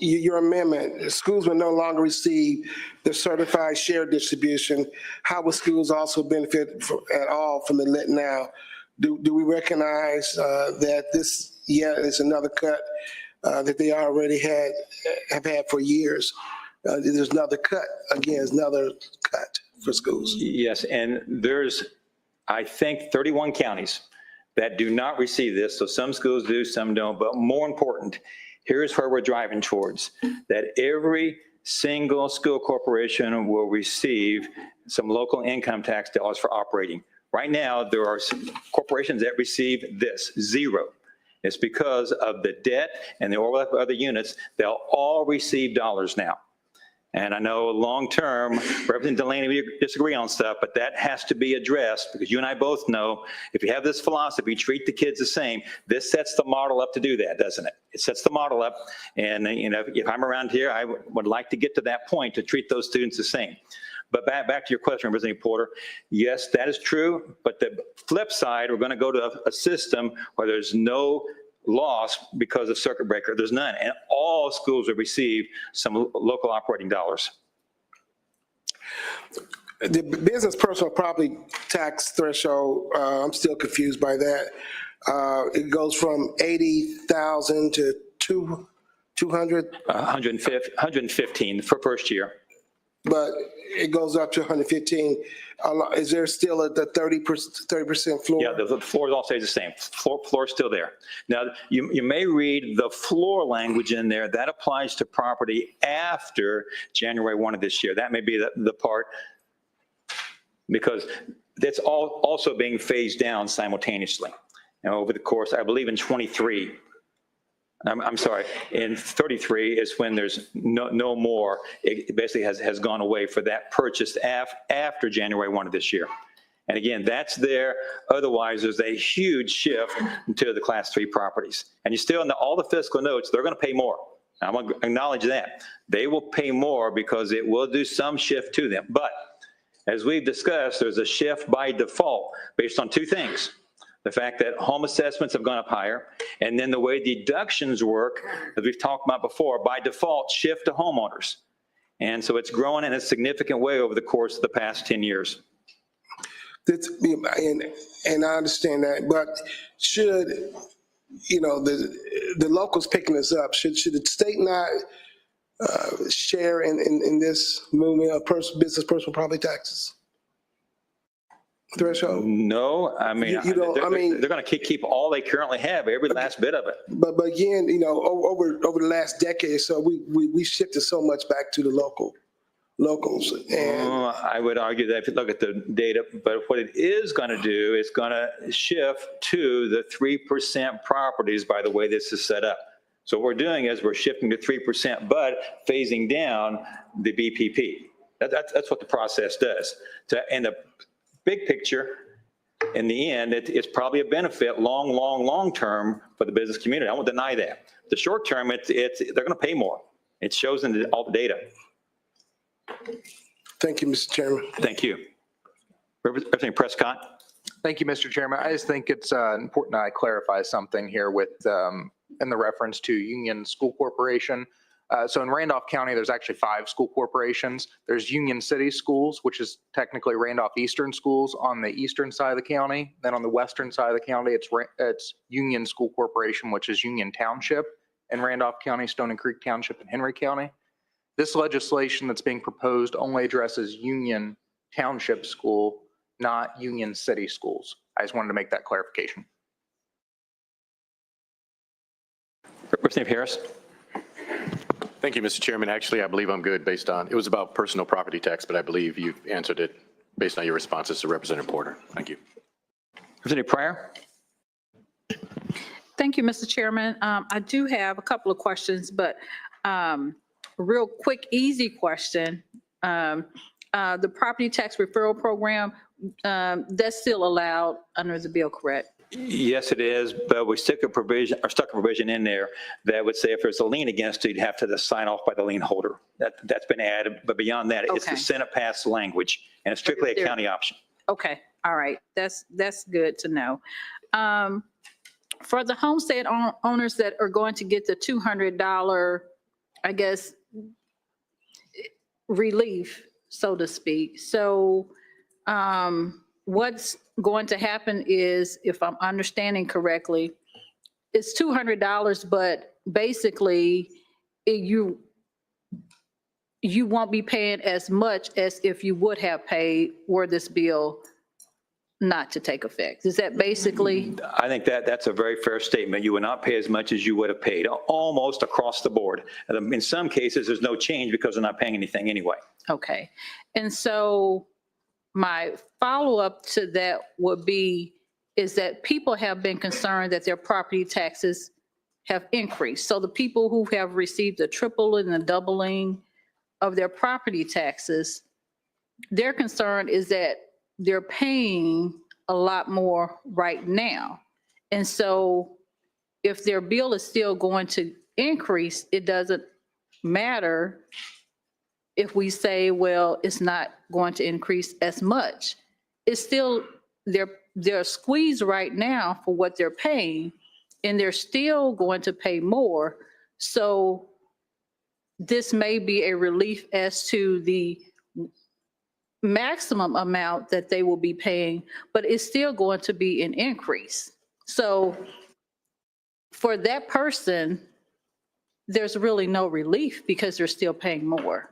your amendment, schools will no longer receive the certified share distribution. How will schools also benefit at all from the lit now? Do we recognize that this, is another cut that they already have had for years? There's another cut, again, it's another cut for schools. Yes, and there's, I think, 31 counties that do not receive this. So some schools do, some don't. But more important, here's where we're driving towards, that every single school corporation will receive some local income tax dollars for operating. Right now, there are some corporations that receive this, zero. It's because of the debt and the overlap of other units, they'll all receive dollars now. And I know long-term, Representative Delaney, we disagree on stuff, but that has to be addressed because you and I both know if you have this philosophy, treat the kids the same, this sets the model up to do that, doesn't it? It sets the model up. And if I'm around here, I would like to get to that point to treat those students the same. But back to your question, Representative Porter, yes, that is true. But the flip side, we're going to go to a system where there's no loss because of circuit breaker. There's none. And all schools will receive some local operating dollars. The business personal property tax threshold, I'm still confused by that. It goes from 80,000 to 200, 115 for first year. but it goes up to 115. Is there still the 30% floor? Yeah, the floors all stay the same. Floor's still there. Now, you may read the floor language in there. That applies to property after January 1 of this year. That may be the part, because that's also being phased down simultaneously. Now, over the course, I believe in 23, I'm sorry, in 33 is when there's no more. It basically has gone away for that purchase after January 1 of this year. And again, that's there. Otherwise, there's a huge shift to the class 3 properties. And you still, in all the fiscal notes, they're going to pay more. I'm going to acknowledge that. They will pay more because it will do some shift to them. But as we've discussed, there's a shift by default based on two things. The fact that home assessments have gone up higher, and then the way deductions work, as we've talked about before, by default shift to homeowners. And so it's grown in a significant way over the course of the past 10 years. And I understand that, but should, the locals picking this up, should the state not share in this movement of business personal property taxes threshold? No, I mean, they're going to keep all they currently have, every last bit of it. But again, over the last decade or so, we shifted so much back to the locals. And I would argue that if you look at the data, but what it is going to do is going to shift to the 3% properties by the way this is set up. So what we're doing is we're shifting to 3%, but phasing down the BPP. That's what the process does. And the big picture, in the end, it's probably a benefit long term for the business community. I won't deny that. The short term, they're going to pay more. It shows in all the data. Thank you, Mr. Chairman. Thank you. Representative Prescott. Thank you, Mr. Chairman. I just think it's important that I clarify something here with in the reference to Union School Corporation. So in Randolph County, there's actually 5 school corporations. There's Union City Schools, which is technically Randolph Eastern Schools on the eastern side of the county. Then on the western side of the county, it's Union School Corporation, which is Union Township in Randolph County, Stony Creek Township, and Henry County. This legislation that's being proposed only addresses Union Township School, not Union City Schools. I just wanted to make that clarification. Representative Harris. Thank you, Mr. Chairman. Actually, I believe I'm good based on, it was about personal property tax, but I believe you've answered it based on your responses to Representative Porter. Thank you. Representative Pryor. Thank you, Mr. Chairman. I do have a couple of questions, but real quick, easy question. The property tax referral program, that's still allowed under the bill, correct? Yes, it is, but we stuck a provision in there that would say if there's a lien against it, you'd have to sign off by the lien holder. That's been added, but beyond that, it's the Okay. Senate passed language, and it's strictly a county option. Okay, all right, that's good to know. For the homestead owners that are going to get the $200, I guess, relief, so to speak. So what's going to happen is, if I'm understanding correctly, it's $200, but basically you won't be paying as much as if you would have paid were this bill not to take effect. Is that basically? I think that's a very fair statement. You would not pay as much as you would have paid, almost across the board. And in some cases, there's no change because they're not paying anything anyway. Okay. And so my follow-up to that would be, is that people have been concerned that their property taxes have increased. So the people who have received a tripling and a doubling of their property taxes, their concern is that they're paying a lot more right now. And so if their bill is still going to increase, it doesn't matter if we say, well, it's not going to increase as much. It's still, they're squeezed right now for what they're paying, and they're still going to pay more. So this may be a relief as to the maximum amount that they will be paying, but it's still going to be an increase. So for that person, there's really no relief because they're still paying more.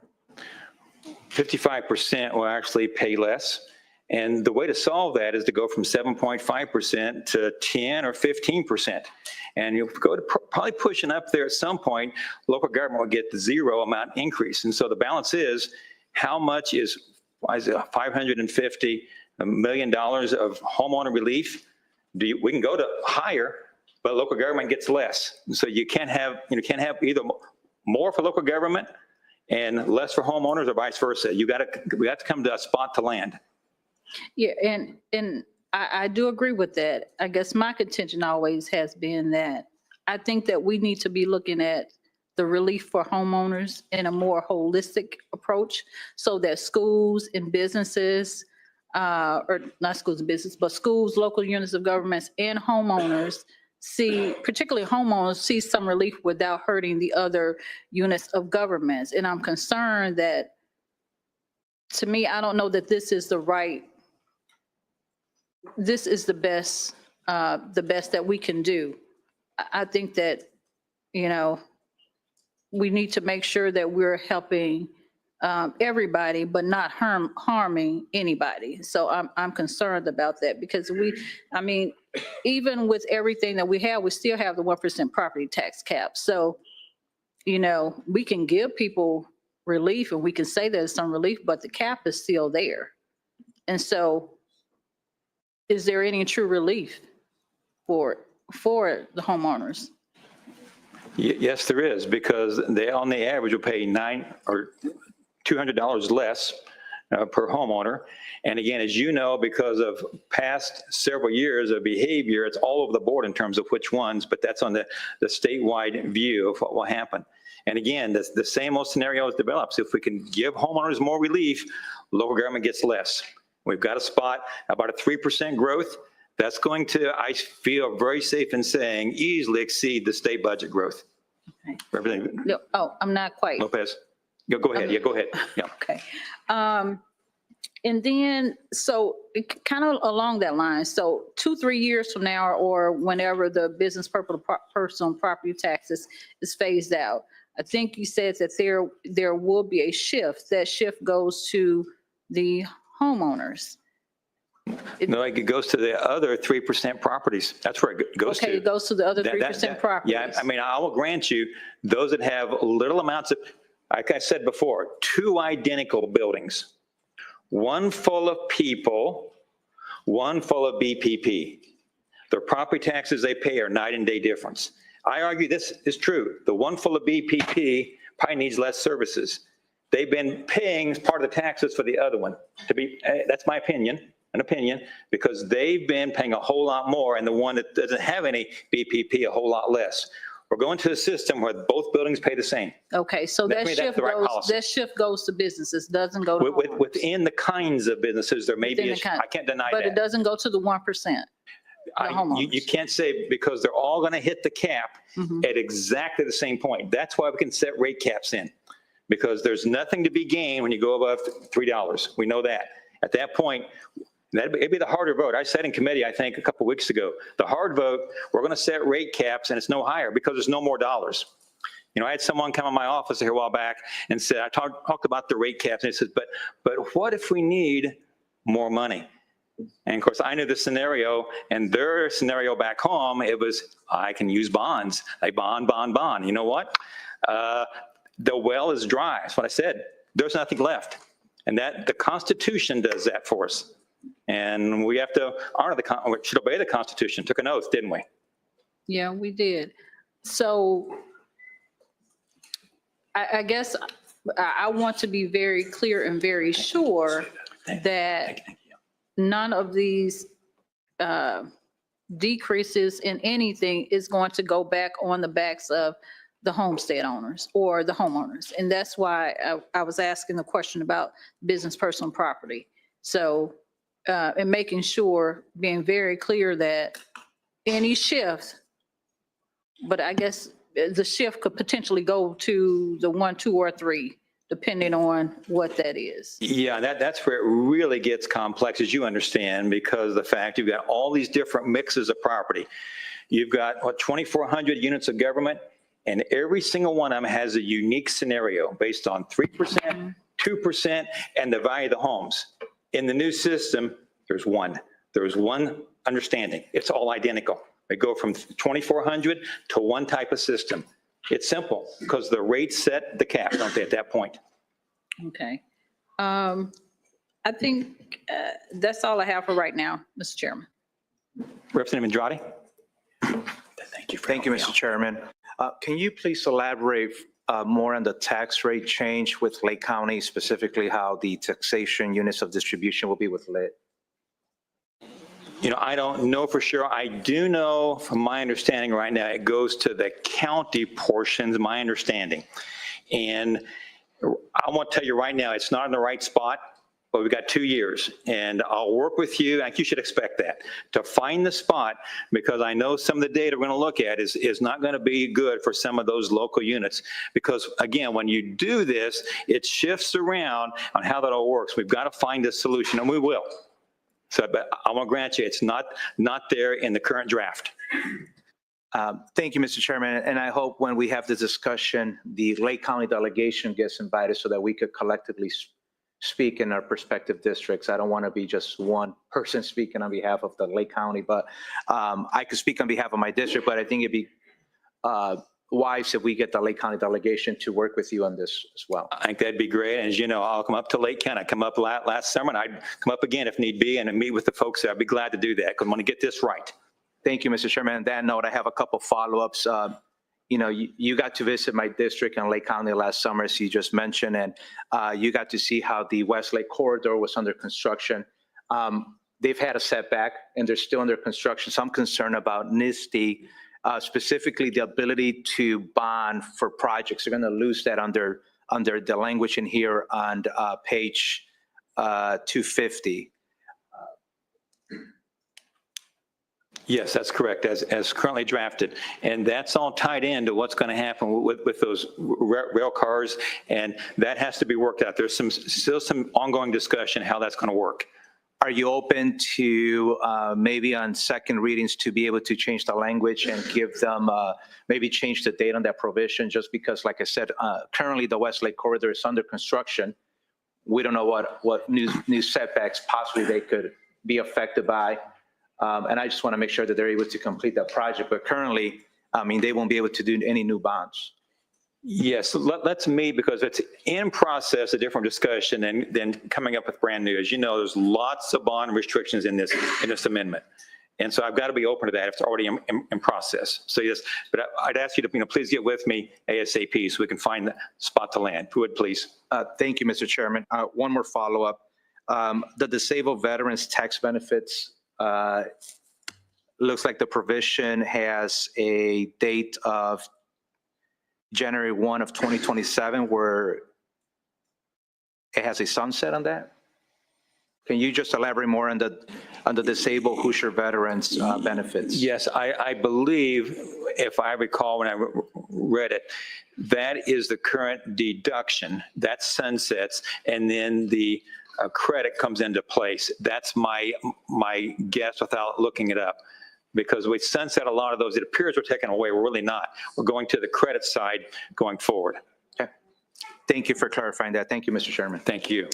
55% will actually pay less. And the way to solve that is to go from 7.5% to 10 or 15%. And you'll go to probably pushing up there at some point, local government will get the zero amount increase. And so the balance is, how much is $550 million of homeowner relief? We can go to higher, but local government gets less. And so you can't have either more for local government and less for homeowners, or vice versa. We have to come to a spot to land. Yeah, and I do agree with that. I guess my contention always has been that I think that we need to be looking at the relief for homeowners in a more holistic approach, so that schools and businesses, or not schools and business, but schools, local units of governments, and homeowners see, particularly homeowners, see some relief without hurting the other units of governments. And I'm concerned that, to me, I don't know that this is the best that we can do. I think that, we need to make sure that we're helping everybody, but not harming anybody. So I'm concerned about that, because even with everything that we have, we still have the 1% property tax cap. So, we can give people relief and we can say there's some relief, but the cap is still there. And so, is there any true relief for the homeowners? Yes, there is, because they, on the average, will pay $200 less per homeowner. And again, as you know, because of past several years of behavior, it's all over the board in terms of which ones, but that's on the statewide view of what will happen. And again, the same old scenario develops. If we can give homeowners more relief, local government gets less. We've got a spot about a 3% growth. That's going to, I feel very safe in saying, easily exceed the state budget growth. Okay. Representative No, I'm not quite. Lopez. Go ahead. Yeah, go ahead. Yeah. Okay. And then, so kind of along that line, so 2-3 years from now, or whenever the business personal property taxes is phased out, I think you said that there will be a shift. That shift goes to the homeowners. No, it goes to the other 3% properties. That's where it goes to. Okay, it goes to the other 3% properties. Yeah, I will grant you, those that have little amounts of, like I said before, 2 identical buildings, one full of people, one full of BPP. The property taxes they pay are night and day difference. I argue this is true. The one full of BPP probably needs less services. They've been paying part of the taxes for the other one. That's my opinion, because they've been paying a whole lot more, and the one that doesn't have any BPP a whole lot less. We're going to a system where both buildings pay the same. Okay, so that shift goes to businesses, doesn't go to homeowners. Within the kinds of businesses, there may be, I can't deny that. But it doesn't go to the 1%. You can't say, because they're all going to hit the cap at exactly the same point. That's why we can set rate caps in, because there's nothing to be gained when you go above $3. We know that. At that point, it'd be the harder vote. I said in committee, I think a couple of weeks ago, the hard vote, we're going to set rate caps and it's no higher because there's no more dollars. I had someone come in my office here a while back and said, I talked about the rate caps, and he said, but what if we need more money? And of course, I knew the scenario, and their scenario back home, it was, I can use bonds. They bond. You know what? The well is dry. That's what I said. There's nothing left. And that the Constitution does that for us. And we have to honor we should obey the Constitution. Took an oath, didn't we? Yeah, we did. So I guess I want to be very clear and very sure that none of these decreases in anything is going to go back on the backs of the homestead owners or the homeowners. And that's why I was asking the question about business personal property. So, and making sure, being very clear that any shift, but I guess the shift could potentially go to the 1, 2, or 3 depending on what that is. Yeah, that's where it really gets complex, as you understand, because the fact you've got all these different mixes of property. You've got, 2,400 units of government, and every single one of them has a unique scenario based on 3%, 2%, and the value of the homes. In the new system, there's one understanding. It's all identical. They go from 2,400 to one type of system. It's simple because the rates set the cap, don't they, at that point? Okay. I think that's all I have for right now, Mr. Chairman. Representative Andrade? Thank you, Mr. Chairman. Can you please elaborate more on the tax rate change with Lake County, specifically how the taxation units of distribution will be with Lake? I don't know for sure. I do know from my understanding right now, it goes to the county portions, my understanding. And I want to tell you right now, it's not in the right spot, but we've got 2 years. And I'll work with you, and you should expect that, to find the spot, because I know some of the data we're going to look at is not going to be good for some of those local units. Because again, when you do this, it shifts around on how that all works. We've got to find a solution, and we will. So, but I want to grant you, it's not there in the current draft. Thank you, Mr. Chairman. And I hope when we have this discussion, the Lake County delegation gets invited so that we could collectively speak in our respective districts. I don't want to be just one person speaking on behalf of the Lake County, but I could speak on behalf of my district, but I think it'd be wise if we get the Lake County delegation to work with you on this as well. I think that'd be great. And as you know, I'll come up to Lake County. I come up last summer, and I'd come up again if need be and meet with the folks there. I'd be glad to do that because I want to get this right. Thank you, Mr. Chairman. On that note, I have a couple follow-ups. You got to visit my district in Lake County last summer, as you just mentioned, and you got to see how the West Lake Corridor was under construction. They've had a setback, and they're still under construction. So I'm concerned about NIST, specifically the ability to bond for projects. They're going to lose that under the language in here on page 250. Yes, that's correct, as currently drafted. And that's all tied into what's going to happen with those rail cars, and that has to be worked out. There's still some ongoing discussion how that's going to work. Are you open to maybe on second readings to be able to change the language and give them, maybe change the date on that provision, just because, like I said, currently the West Lake Corridor is under construction. We don't know what new setbacks possibly they could be affected by. And I just want to make sure that they're able to complete that project. But currently, they won't be able to do any new bonds. Yes, let's meet because it's in process, a different discussion than coming up with brand new. As you know, there's lots of bond restrictions in this amendment. And so I've got to be open to that if it's already in process. So yes, but I'd ask you to please get with me ASAP so we can find the spot to land. If you would, please. Thank you, Mr. Chairman. One more follow-up. The disabled veterans tax benefits, looks like the provision has a date of January 1 of 2027 where it has a sunset on that. Can you just elaborate more on the disabled Hoosier veterans benefits? Yes, I believe, if I recall when I read it, that is the current deduction. That sunsets, and then the credit comes into place. That's my guess without looking it up. Because we sunset a lot of those, it appears we're taking away. We're really not. We're going to the credit side going forward. Okay. Thank you for clarifying that. Thank you, Mr. Chairman. Thank you.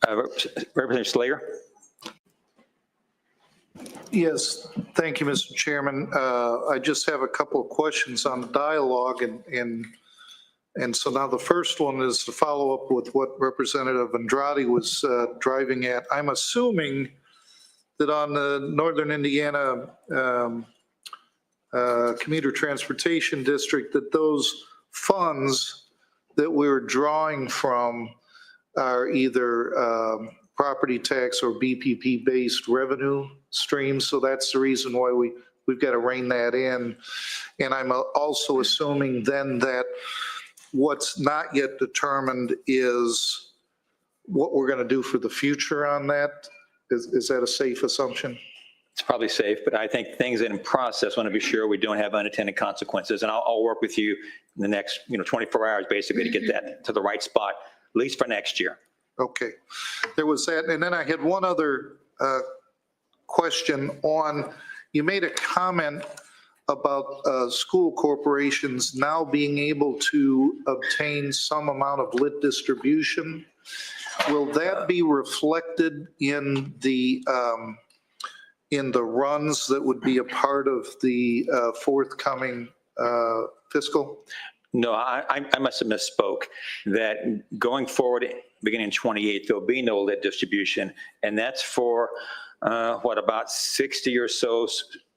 Representative Slayer? Yes, thank you, Mr. Chairman. I just have a couple of questions on the dialogue, and so now the first one is to follow up with what Representative Andrade was driving at. I'm assuming that on the Northern Indiana Commuter Transportation District, that those funds that we're drawing from are either property tax or BPP-based revenue streams. So that's the reason why we've got to rein that in. And I'm also assuming then that what's not yet determined is what we're going to do for the future on that. Is that a safe assumption? it's probably safe, but I think things in process, want to be sure we don't have unintended consequences. And I'll work with you in the next, 24 hours, basically, to get that to the right spot, at least for next year. Okay, there was that. And then I had one other question on, you made a comment about school corporations now being able to obtain some amount of lit distribution. Will that be reflected in the runs that would be a part of the forthcoming fiscal? No, I must have misspoke, that going forward, beginning in 28, there'll be no lit distribution. And that's for, about 60 or so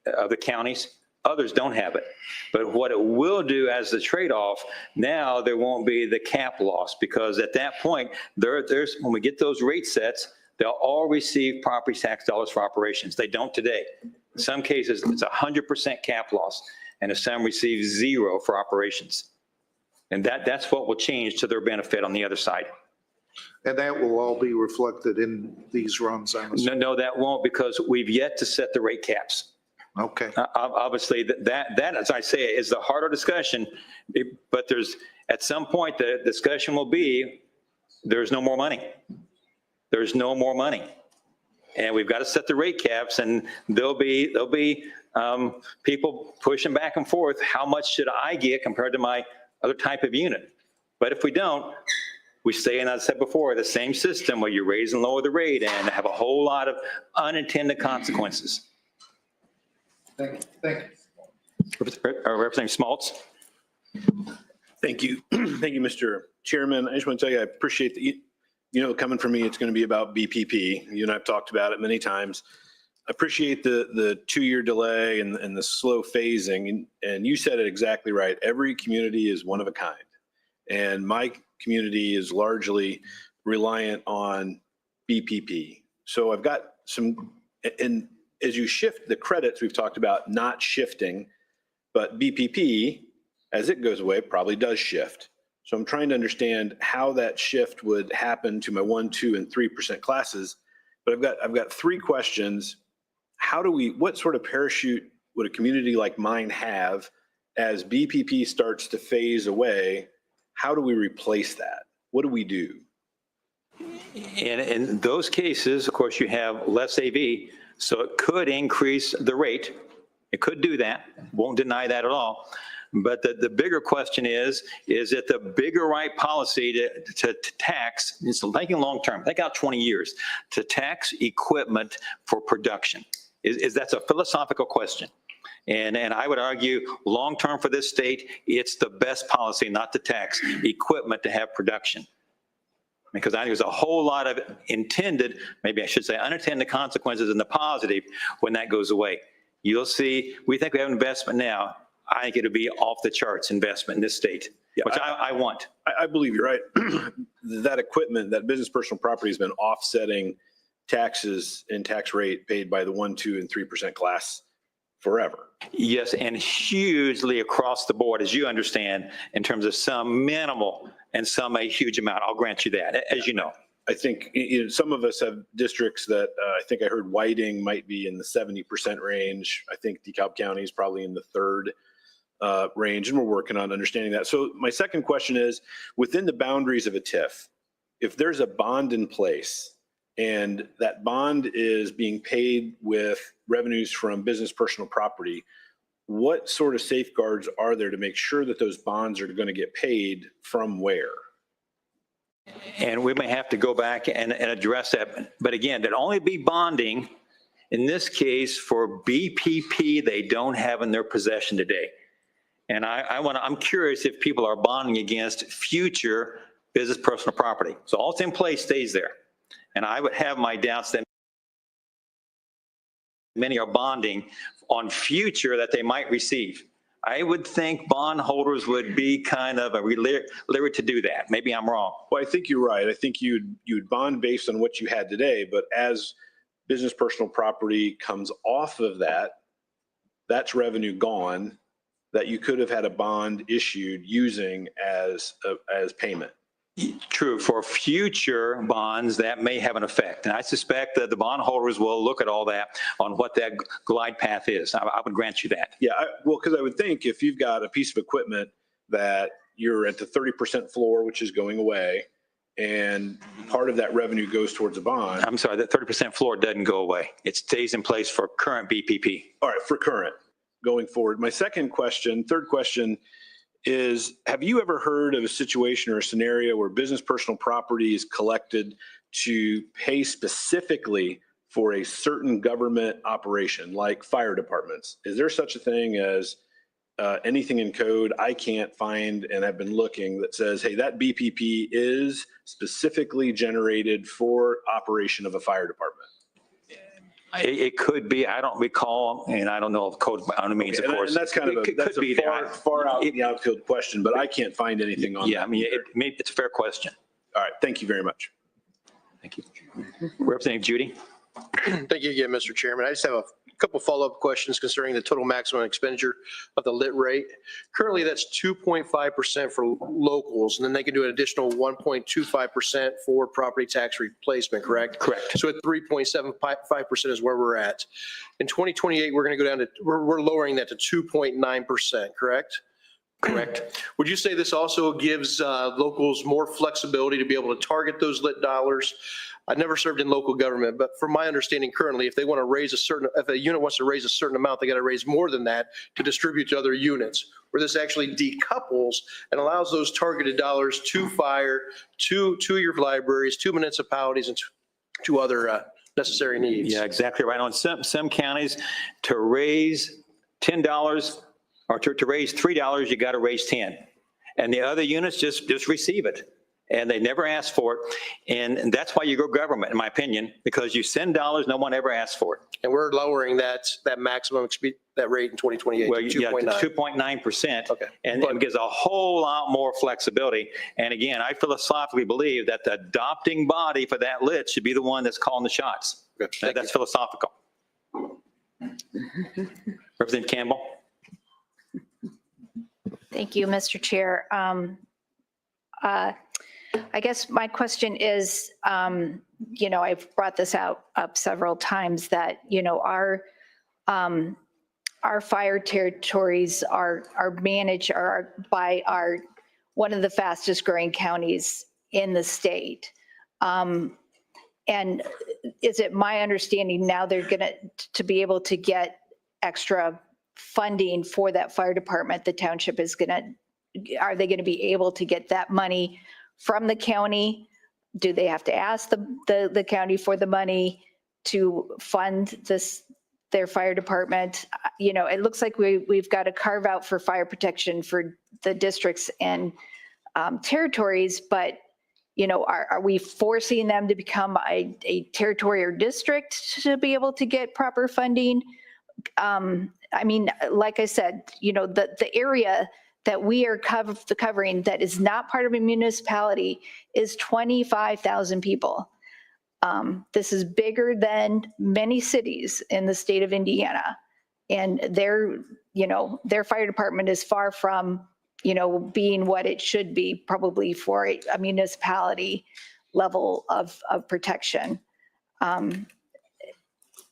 of the counties. Others don't have it. But what it will do as the trade-off, now there won't be the cap loss, because at that point, there's when we get those rate sets, they'll all receive property tax dollars for operations. They don't today. In some cases, it's 100% cap loss, and some receive zero for operations. And that's what will change to their benefit on the other side. And that will all be reflected in these runs, I'm assuming? No, that won't, because we've yet to set the rate caps. Okay. Obviously, that, as I say, is the harder discussion, but at some point, the discussion will be, there's no more money. There's no more money. And we've got to set the rate caps, and there'll be people pushing back and forth, how much should I get compared to my other type of unit? But if we don't, we stay in, as I said before, the same system where you raise and lower the rate and have a whole lot of unintended consequences. Thank you. Representative Schmaltz. Thank you. Thank you, Mr. Chairman. I just want to tell you, I appreciate that, coming from me, it's going to be about BPP. You and I have talked about it many times. I appreciate the 2-year delay and the slow phasing. And you said it exactly right. Every community is one of a kind. And my community is largely reliant on BPP. So I've got and as you shift the credits, we've talked about not shifting, but BPP, as it goes away, probably does shift. So I'm trying to understand how that shift would happen to my 1%, 2%, and 3% classes. But I've got 3 questions. What sort of parachute would a community like mine have as BPP starts to phase away? How do we replace that? What do we do? In those cases, of course, you have less AV, so it could increase the rate. It could do that. Won't deny that at all. But the bigger question is it the bigger right policy to tax, it's thinking long-term, think out 20 years, to tax equipment for production? That's a philosophical question. And I would argue long-term for this state, it's the best policy not to tax equipment to have production. Because I think there's a whole lot of intended, maybe I should say unintended consequences in the positive when that goes away. You'll see, we think we have investment now. I think it'll be off the charts investment in this state, which I want. I believe you're right. That equipment, that business personal property has been offsetting taxes and tax rate paid by the 1%, 2%, and 3% class forever. Yes, and hugely across the board, as you understand, in terms of some minimal and some a huge amount. I'll grant you that, as you know. I think some of us have districts that I think I heard Whiting might be in the 70% range. I think DeKalb County is probably in the 3rd range, and we're working on understanding that. So my second question is, within the boundaries of a TIF, if there's a bond in place and that bond is being paid with revenues from business personal property, what sort of safeguards are there to make sure that those bonds are going to get paid from where? And we may have to go back and address that. But again, there'd only be bonding, in this case, for BPP they don't have in their possession today. And I'm curious if people are bonding against future business personal property. So all that's in place stays there. And I would have my doubts that many are bonding on future that they might receive. I would think bondholders would be kind of a leery to do that. Maybe I'm wrong. Well, I think you're right. I think you'd bond based on what you had today, but as business personal property comes off of that, that's revenue gone that you could have had a bond issued using as payment. True, for future bonds, that may have an effect. And I suspect that the bondholders will look at all that on what that glide path is. I would grant you that. Yeah, well, because I would think if you've got a piece of equipment that you're at the 30% floor, which is going away, and part of that revenue goes towards a bond. I'm sorry, that 30% floor doesn't go away. It stays in place for current BPP. All right, for current, going forward. My third question is, have you ever heard of a situation or a scenario where business personal property is collected to pay specifically for a certain government operation, like fire departments? Is there such a thing as anything in code I can't find and have been looking that says, hey, that BPP is specifically generated for operation of a fire department? It could be, I don't recall, and I don't know if code means, of course. And that's kind of It could be that. far out in the outfield question, but I can't find anything on that. Yeah, I mean, it's a fair question. All right, thank you very much. Thank you. Representative Judy? Thank you again, Mr. Chairman. I just have a couple follow-up questions concerning the total maximum expenditure of the lit rate. Currently, that's 2.5% for locals, and then they can do an additional 1.25% for property tax replacement, correct? Correct. So at 3.75% is where we're at. In 2028, we're going to go down to, we're lowering that to 2.9%, correct? Correct. Would you say this also gives locals more flexibility to be able to target those lit dollars? I never served in local government, but from my understanding currently, if they want to raise if a unit wants to raise a certain amount, they got to raise more than that to distribute to other units, where this actually decouples and allows those targeted dollars to fire, to your libraries, to municipalities, and to other necessary needs. Yeah, exactly right. On some counties, to raise $10 or to raise $3, you got to raise 10. And the other units just receive it. And they never ask for it. And that's why you go government, in my opinion, because you send dollars, no one ever asks for it. And we're lowering that maximum that rate in 2028 Well, to yeah, 2.9. 2.9%. Okay. And it gives a whole lot more flexibility. And again, I philosophically believe that the adopting body for that lit should be the one that's calling the shots. Okay, thank That's philosophical. Representative Campbell? Thank you, Mr. Chair. I guess my question is, I've brought this up several times that, our fire territories are managed by one of the fastest growing counties in the state. And is it my understanding now they're going to be able to get extra funding for that fire department? The township are they going to be able to get that money from the county? Do they have to ask the county for the money to fund their fire department? It looks like we've got a carve out for fire protection for the districts and territories, but are we forcing them to become a territory or district to be able to get proper funding? I mean, like I said, the area that we are covering that is not part of a municipality is 25,000 people. This is bigger than many cities in the state of Indiana. And their fire department is far from, being what it should be probably for a municipality level of protection.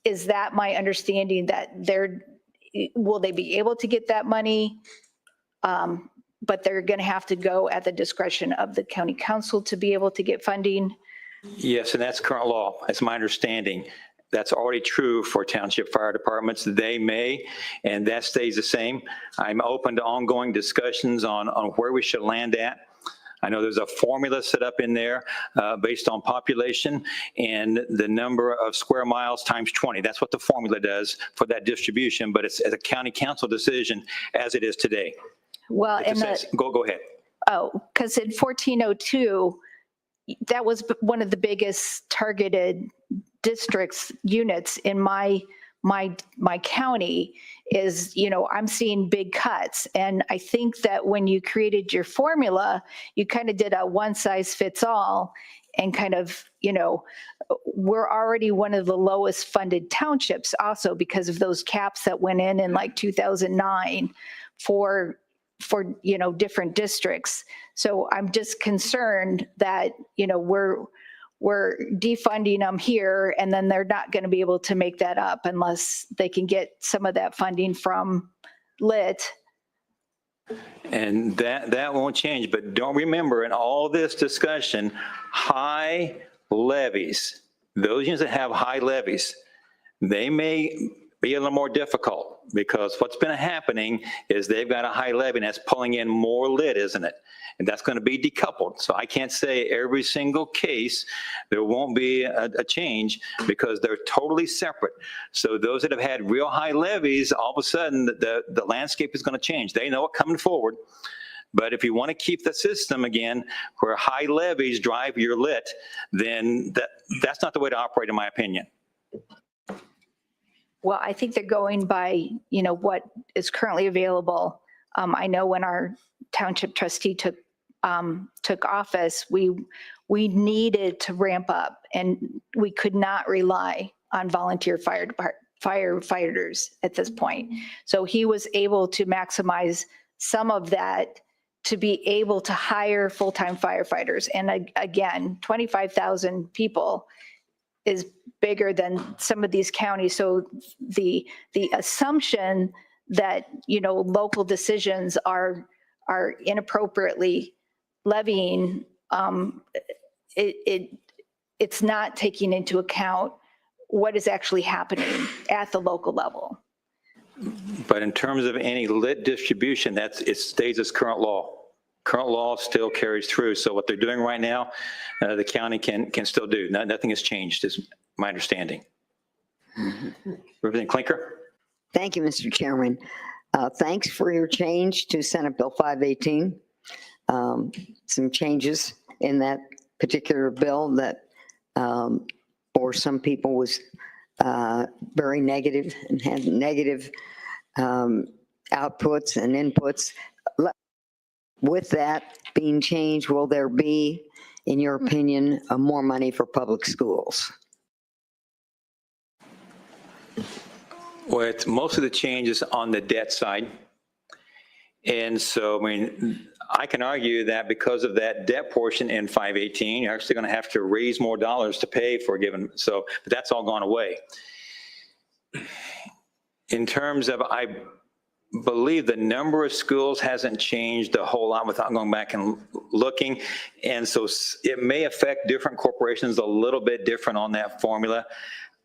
Is that my understanding that will they be able to get that money? But they're going to have to go at the discretion of the county council to be able to get funding. Yes, and that's current law. That's my understanding. That's already true for township fire departments. They may, and that stays the same. I'm open to ongoing discussions on where we should land at. I know there's a formula set up in there based on population and the number of square miles times 20. That's what the formula does for that distribution, but it's a county council decision as it is today. Well, Go ahead. Oh, because in 1402, that was one of the biggest targeted districts units in my county is, I'm seeing big cuts. And I think that when you created your formula, you kind of did a one size fits all and kind of, we're already one of the lowest funded townships also because of those caps that went in like 2009 for for, different districts. So I'm just concerned that, we're defunding them here, and then they're not going to be able to make that up unless they can get some of that funding from lit. And that won't change, but don't remember in all this discussion, high levies, those units that have high levies, they may be a little more difficult because what's been happening is they've got a high levy and that's pulling in more lit, isn't it? And that's going to be decoupled. So I can't say every single case there won't be a change because they're totally separate. So those that have had real high levies, all of a sudden the landscape is going to change. They know it coming forward. But if you want to keep the system again where high levies drive your lit, then that's not the way to operate, in my opinion. Well, I think they're going by, what is currently available. I know when our township trustee took office, we needed to ramp up, and we could not rely on volunteer firefighters at this point. So he was able to maximize some of that to be able to hire full-time firefighters. And again, 25,000 people is bigger than some of these counties. So the assumption that, local decisions are inappropriately levying, it's not taking into account what is actually happening at the local level. But in terms of any lit distribution, it stays as current law. Current law still carries through. So what they're doing right now, the county can still do. Nothing has changed, is my understanding. Representative Clinker? Thank you, Mr. Chairman. Thanks for your change to Senate Bill 518. Some changes in that particular bill that for some people was very negative and had negative outputs and inputs. With that being changed, will there be, in your opinion, more money for public schools? Well, it's most of the changes on the debt side. And so, I can argue that because of that debt portion in 518, you're actually going to have to raise more dollars to pay for a given, but that's all gone away. In terms of, I believe the number of schools hasn't changed a whole lot without going back and looking. And so it may affect different corporations a little bit different on that formula.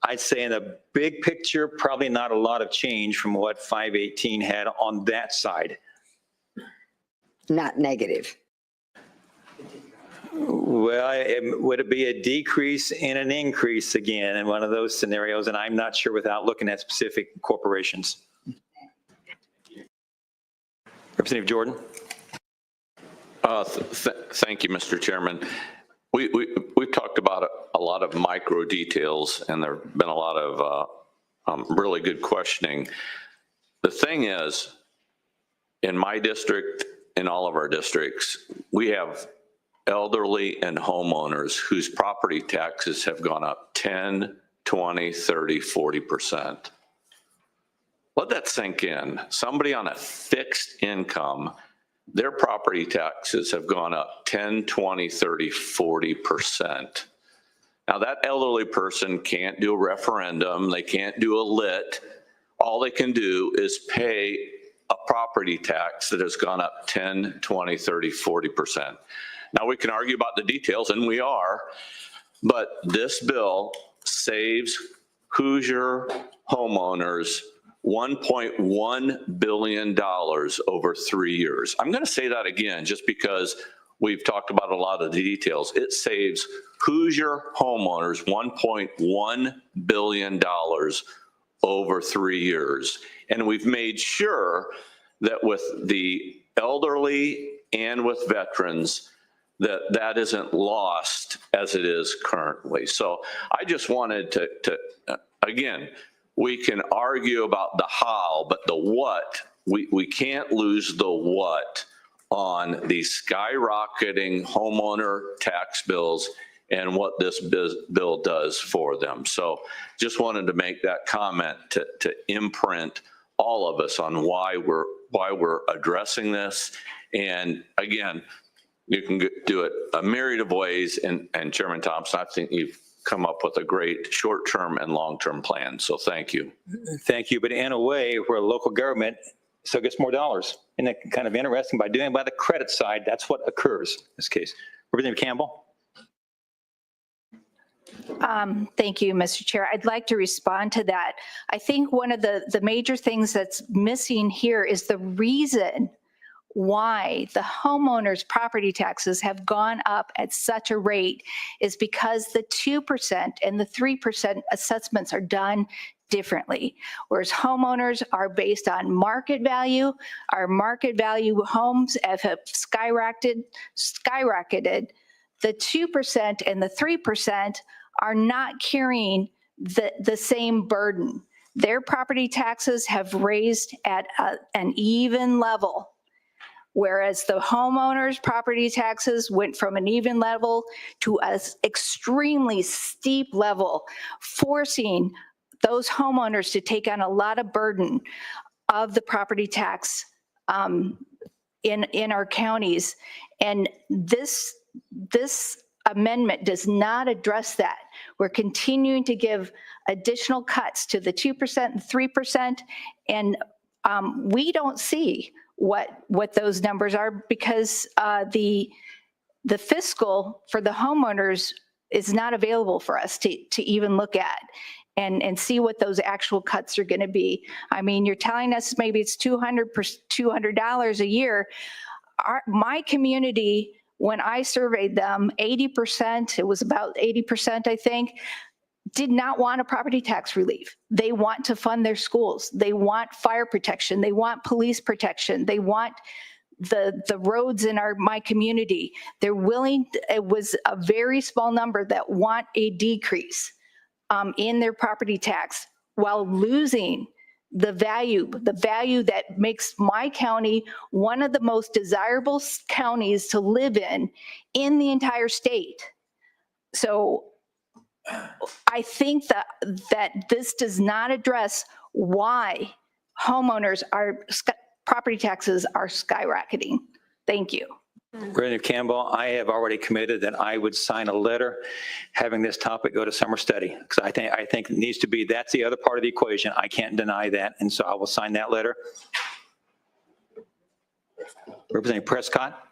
I'd say in the big picture, probably not a lot of change from what 518 had on that side. Not negative. Well, would it be a decrease and an increase again in one of those scenarios? And I'm not sure without looking at specific corporations. Representative Jordan. Thank you, Mr. Chairman. We've talked about a lot of micro details, and there have been a lot of really good questioning. The thing is, in my district, in all of our districts, we have elderly and homeowners whose property taxes have gone up 10, 20, 30, 40%. Let that sink in. Somebody on a fixed income, their property taxes have gone up 10, 20, 30, 40%. Now that elderly person can't do a referendum, they can't do a lit. All they can do is pay a property tax that has gone up 10, 20, 30, 40%. Now we can argue about the details, and we are, but this bill saves Hoosier homeowners $1.1 billion over 3 years. I'm going to say that again just because we've talked about a lot of the details. It saves Hoosier homeowners $1.1 billion over 3 years. And we've made sure that with the elderly and with veterans, that isn't lost as it is currently. So I just wanted to again, we can argue about the how, but the what, we can't lose the what on the skyrocketing homeowner tax bills and what this bill does for them. So just wanted to make that comment to imprint all of us on why we're addressing this. And again, you can do it a myriad of ways. And Chairman Thompson, I think you've come up with a great short-term and long-term plan. So thank you. Thank you. But in a way, we're a local government, so it gets more dollars. Isn't it kind of interesting? By doing it by the credit side, that's what occurs in this case. Representative Campbell? Thank you, Mr. Chair. I'd like to respond to that. I think one of the major things that's missing here is the reason why the homeowners' property taxes have gone up at such a rate is because the 2% and the 3% assessments are done differently. Whereas homeowners are based on market value. Our market value homes have skyrocketed. The 2% and the 3% are not carrying the same burden. Their property taxes have raised at an even level, whereas the homeowners' property taxes went from an even level to an extremely steep level, forcing those homeowners to take on a lot of burden of the property tax in our counties. And this amendment does not address that. We're continuing to give additional cuts to the 2% and 3%, and we don't see what those numbers are because the fiscal for the homeowners is not available for us to even look at and see what those actual cuts are going to be. I mean, you're telling us maybe it's $200 a year. My community, when I surveyed them, 80%, it was about 80%, I think, did not want a property tax relief. They want to fund their schools. They want fire protection. They want police protection. They want the roads in my community. They're willing, it was a very small number that want a decrease in their property tax while losing the value that makes my county one of the most desirable counties to live in the entire state. So I think that this does not address why homeowners property taxes are skyrocketing. Thank you. Representative Campbell, I have already committed that I would sign a letter having this topic go to summer study, because I think it needs to be, that's the other part of the equation. I can't deny that, and so I will sign that letter. Representative Prescott?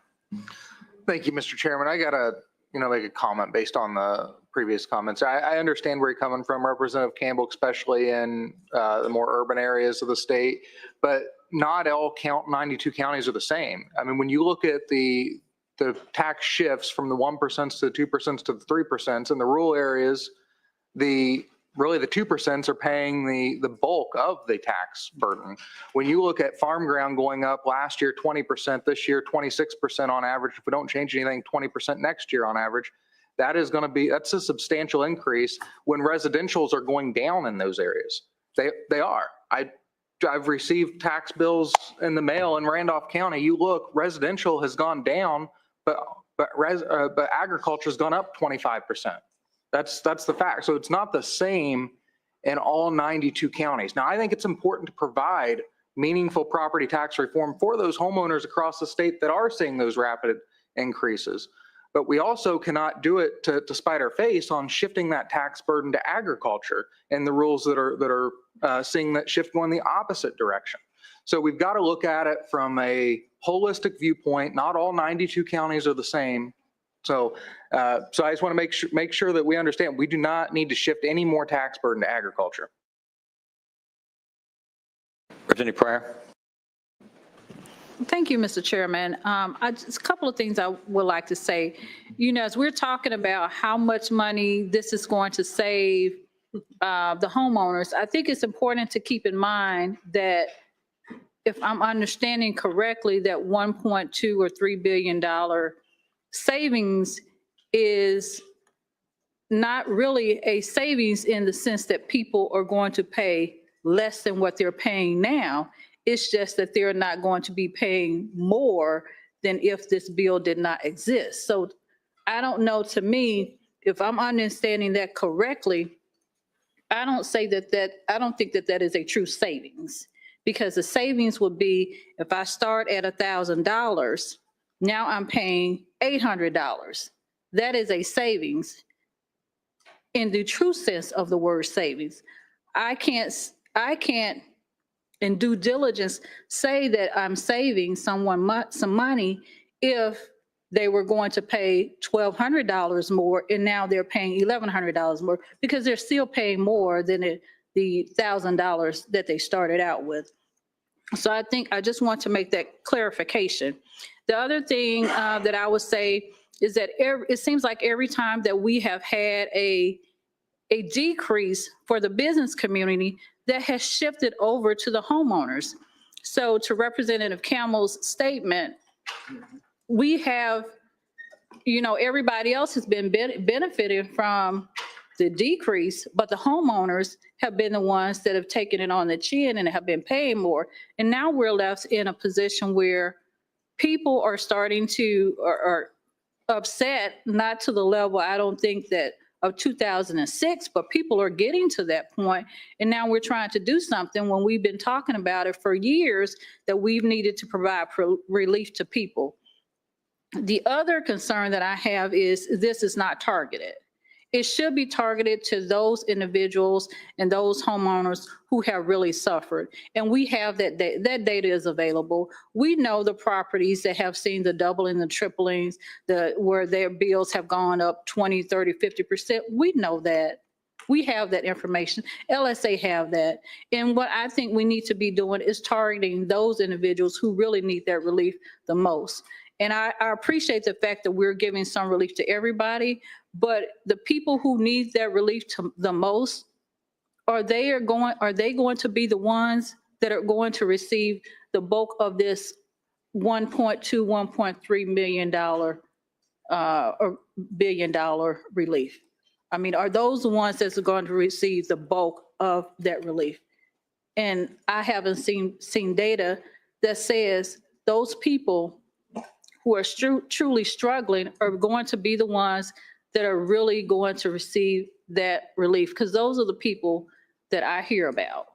Thank you, Mr. Chairman. I got to, make a comment based on the previous comments. I understand where you're coming from, Representative Campbell, especially in the more urban areas of the state, but not all 92 counties are the same. I mean, when you look at the tax shifts from the 1% to the 2% to the 3%, in the rural areas, really the 2% are paying the bulk of the tax burden. When you look at farm ground going up last year 20%, this year 26% on average, if we don't change anything, 20% next year on average, that's a substantial increase when residentials are going down in those areas. They are. I've received tax bills in the mail in Randolph County. You look, residential has gone down, but agriculture has gone up 25%. That's the fact. So it's not the same in all 92 counties. Now, I think it's important to provide meaningful property tax reform for those homeowners across the state that are seeing those rapid increases. But we also cannot do it to spite our face on shifting that tax burden to agriculture and the rules that are seeing that shift going the opposite direction. So we've got to look at it from a holistic viewpoint. Not all 92 counties are the same. So I just want to make sure that we understand we do not need to shift any more tax burden to agriculture. Representative Pryor? Thank you, Mr. Chairman. Just a couple of things I would like to say. As we're talking about how much money this is going to save the homeowners, I think it's important to keep in mind that if I'm understanding correctly, that $1.2 or $3 billion savings is not really a savings in the sense that people are going to pay less than what they're paying now. It's just that they're not going to be paying more than if this bill did not exist. So I don't know, to me, if I'm understanding that correctly, I don't think that that is a true savings. Because the savings would be, if I start at $1,000, now I'm paying $800. That is a savings in the true sense of the word savings. I can't in due diligence say that I'm saving someone some money if they were going to pay $1,200 more and now they're paying $1,100 more, because they're still paying more than the $1,000 that they started out with. So I think I just want to make that clarification. The other thing that I would say is that it seems like every time that we have had a decrease for the business community, that has shifted over to the homeowners. So to Representative Campbell's statement, we have, everybody else has been benefiting from the decrease, but the homeowners have been the ones that have taken it on the chin and have been paying more. And now we're left in a position where people are starting to, are upset, not to the level, I don't think that of 2006, but people are getting to that point. And now we're trying to do something when we've been talking about it for years, that we've needed to provide relief to people. The other concern that I have is this is not targeted. It should be targeted to those individuals and those homeowners who have really suffered. And we have that data is available. We know the properties that have seen the doubling, the triplings, where their bills have gone up 20, 30, 50%. We know that. We have that information. LSA have that. And what I think we need to be doing is targeting those individuals who really need that relief the most. And I appreciate the fact that we're giving some relief to everybody, but the people who need that relief the most, are they going to be the ones that are going to receive the bulk of this $1.2, $1.3 million or $1 billion relief? I mean, are those the ones that's going to receive the bulk of that relief? And I haven't seen data that says those people who are truly struggling are going to be the ones that are really going to receive that relief, because those are the people that I hear about.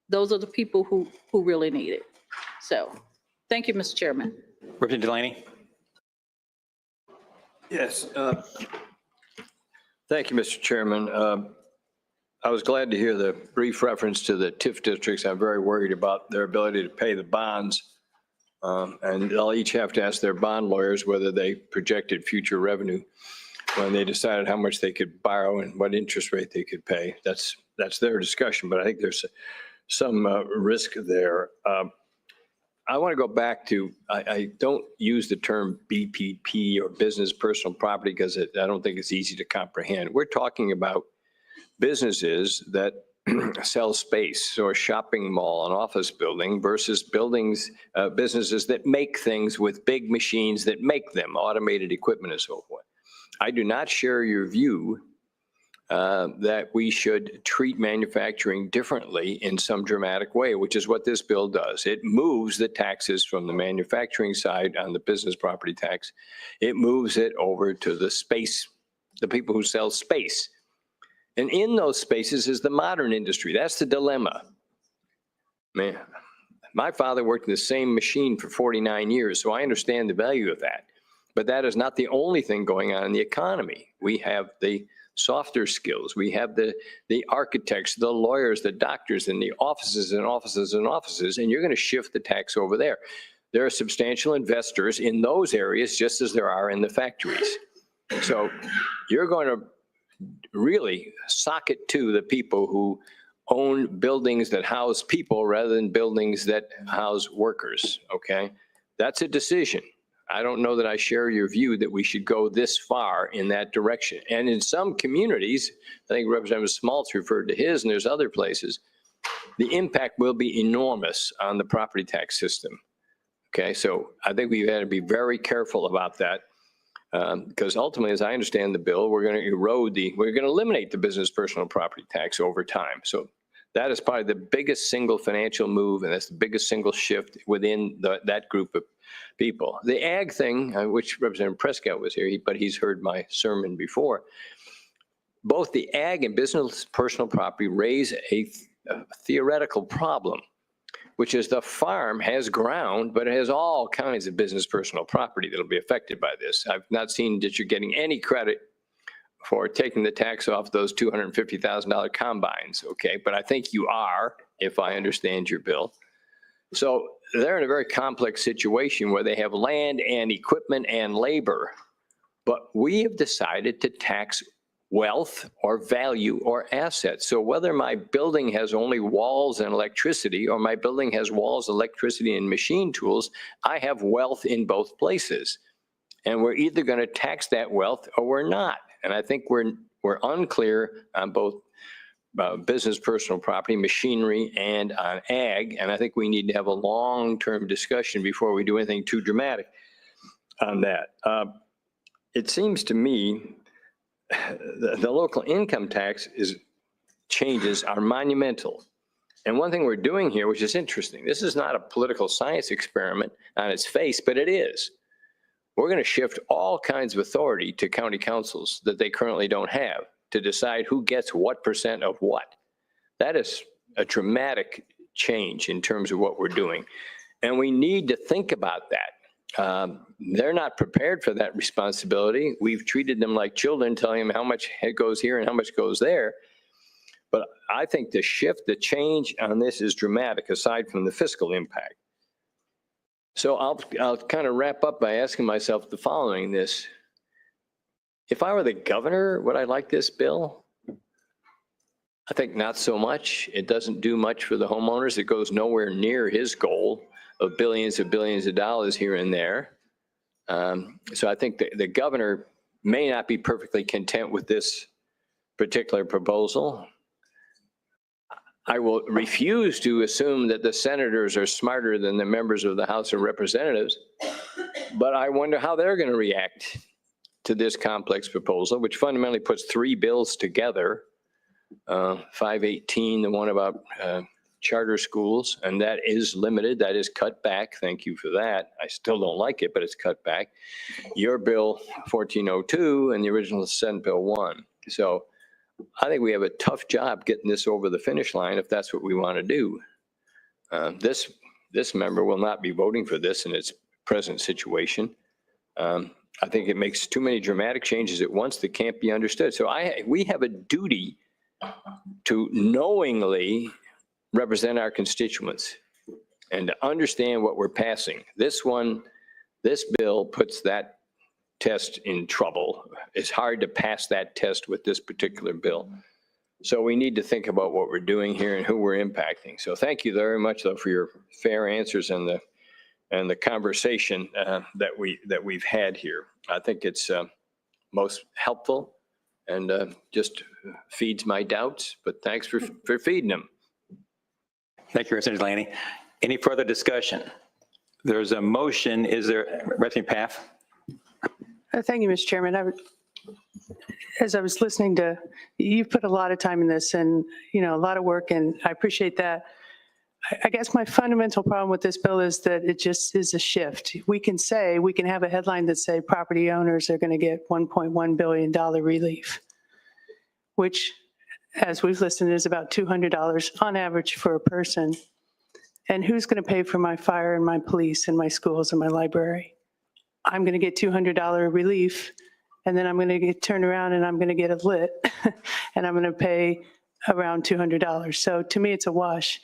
Those are the people who really need it. So, thank you, Mr. Chairman. Representative Delaney. Yes. Thank you, Mr. Chairman. I was glad to hear the brief reference to the TIF districts. I'm very worried about their ability to pay the bonds. And they'll each have to ask their bond lawyers whether they projected future revenue when they decided how much they could borrow and what interest rate they could pay. That's their discussion, but I think there's some risk there. I want to go back to, I don't use the term BPP or business personal property because I don't think it's easy to comprehend. We're talking about businesses that sell space, so a shopping mall, an office building, versus buildings, businesses that make things with big machines that make them, automated equipment and so forth. I do not share your view that we should treat manufacturing differently in some dramatic way, which is what this bill does. It moves the taxes from the manufacturing side on the business property tax. It moves it over to the space, the people who sell space. And in those spaces is the modern industry. That's the dilemma. Man, my father worked in the same machine for 49 years, so I understand the value of that. But that is not the only thing going on in the economy. We have the softer skills. We have the architects, the lawyers, the doctors, and the offices and offices and offices, and you're going to shift the tax over there. There are substantial investors in those areas, just as there are in the factories. So you're going to really sock it to the people who own buildings that house people rather than buildings that house workers, okay? That's a decision. I don't know that I share your view that we should go this far in that direction. And in some communities, I think Representative Smaltz referred to his, and there's other places, the impact will be enormous on the property tax system, okay? So I think we've had to be very careful about that. Because ultimately, as I understand the bill, we're going to we're going to eliminate the business personal property tax over time. So that is probably the biggest single financial move, and that's the biggest single shift within that group of people. The ag thing, which Representative Prescott was here, but he's heard my sermon before. Both the ag and business personal property raise a theoretical problem. which is the farm has ground, but it has all kinds of business personal property that'll be affected by this. I've not seen that you're getting any credit for taking the tax off those $250,000 combines, okay? But I think you are, if I understand your bill. So they're in a very complex situation where they have land and equipment and labor, but we have decided to tax wealth or value or assets. So whether my building has only walls and electricity or my building has walls, electricity, and machine tools, I have wealth in both places. And we're either going to tax that wealth or we're not. And I think we're unclear on both business personal property, machinery, and on ag. And I think we need to have a long-term discussion before we do anything too dramatic on that. It seems to me the local income tax changes are monumental. And one thing we're doing here, which is interesting, this is not a political science experiment on its face, but it is. We're going to shift all kinds of authority to county councils that they currently don't have to decide who gets what percent of what. That is a dramatic change in terms of what we're doing. And we need to think about that. They're not prepared for that responsibility. We've treated them like children, telling them how much goes here and how much goes there. But I think the shift, the change on this is dramatic, aside from the fiscal impact. So I'll kind of wrap up by asking myself the following this. If I were the governor, would I like this bill? I think not so much. It doesn't do much for the homeowners. It goes nowhere near his goal of billions of dollars here and there. So I think the governor may not be perfectly content with this particular proposal. I will refuse to assume that the senators are smarter than the members of the House of Representatives, but I wonder how they're going to react to this complex proposal, which fundamentally puts three bills together, 518, the one about charter schools, and that is limited, that is cut back. Thank you for that. I still don't like it, but it's cut back. Your bill 1402 and the original Senate Bill 1. So I think we have a tough job getting this over the finish line if that's what we want to do. This member will not be voting for this in its present situation. I think it makes too many dramatic changes at once that can't be understood. So we have a duty to knowingly represent our constituents and to understand what we're passing. This bill puts that test in trouble. It's hard to pass that test with this particular bill. So we need to think about what we're doing here and who we're impacting. So thank you very much, though, for your fair answers and the conversation that we've had here. I think it's most helpful and just feeds my doubts, but thanks for feeding them. Thank you, Representative Laney. Any further discussion? There's a motion. Is there, Representative Paff? Thank you, Mr. Chairman. As I was listening to, you've put a lot of time in this and, a lot of work, and I appreciate that. I guess my fundamental problem with this bill is that it just is a shift. We can have a headline that say property owners are going to get $1.1 billion relief, which, as we've listened, is about $200 on average for a person. And who's going to pay for my fire and my police and my schools and my library? I'm going to get $200 relief, and then I'm going to get turned around and I'm going to get a lit, and I'm going to pay around $200. So to me, it's a wash.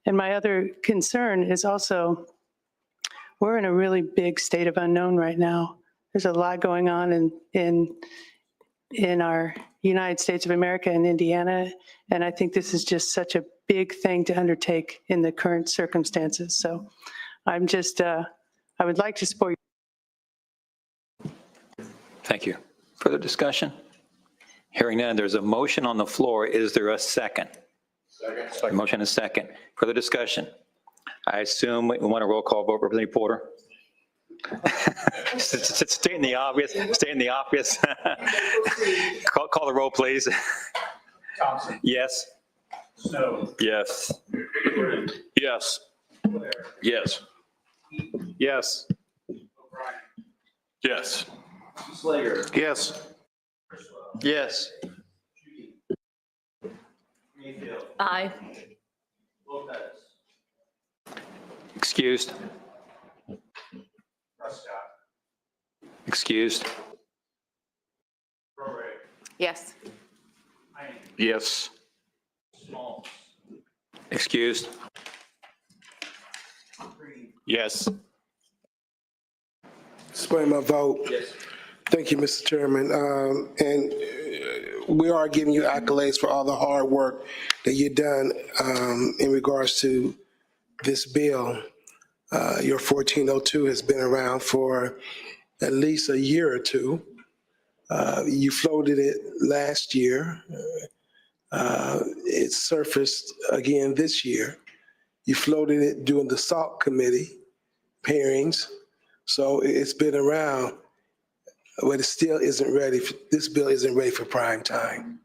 And my other concern is also, we're in a really big state of unknown right now. There's a lot going on in our United States of America and Indiana, and I think this is just such a big thing to undertake in the current circumstances. So I'm just, I would like to support. Thank you. Further discussion? Hearing none, there's a motion on the floor. Is there a second? Second. Motion and a second. Further discussion? I assume we want a roll call vote, Representative Porter? Stay in the obvious. Stay in the obvious. Call the roll, please. Thompson. Yes. Snow. Yes. Yes. Yes. Yes. Yes. Slager. Yes. Yes. Aye. Lopez. Excused. Excused. Yes. Yes. Excused. Yes. Explain my vote. Yes. Thank you, Mr. Chairman. And we are giving you accolades for all the hard work that you've done in regards to this bill. Your 1402 has been around for at least a year or two. You floated it last year. It surfaced again this year. You floated it during the Subcommittee hearings. So it's been around, but it still isn't ready. This bill isn't ready for prime time.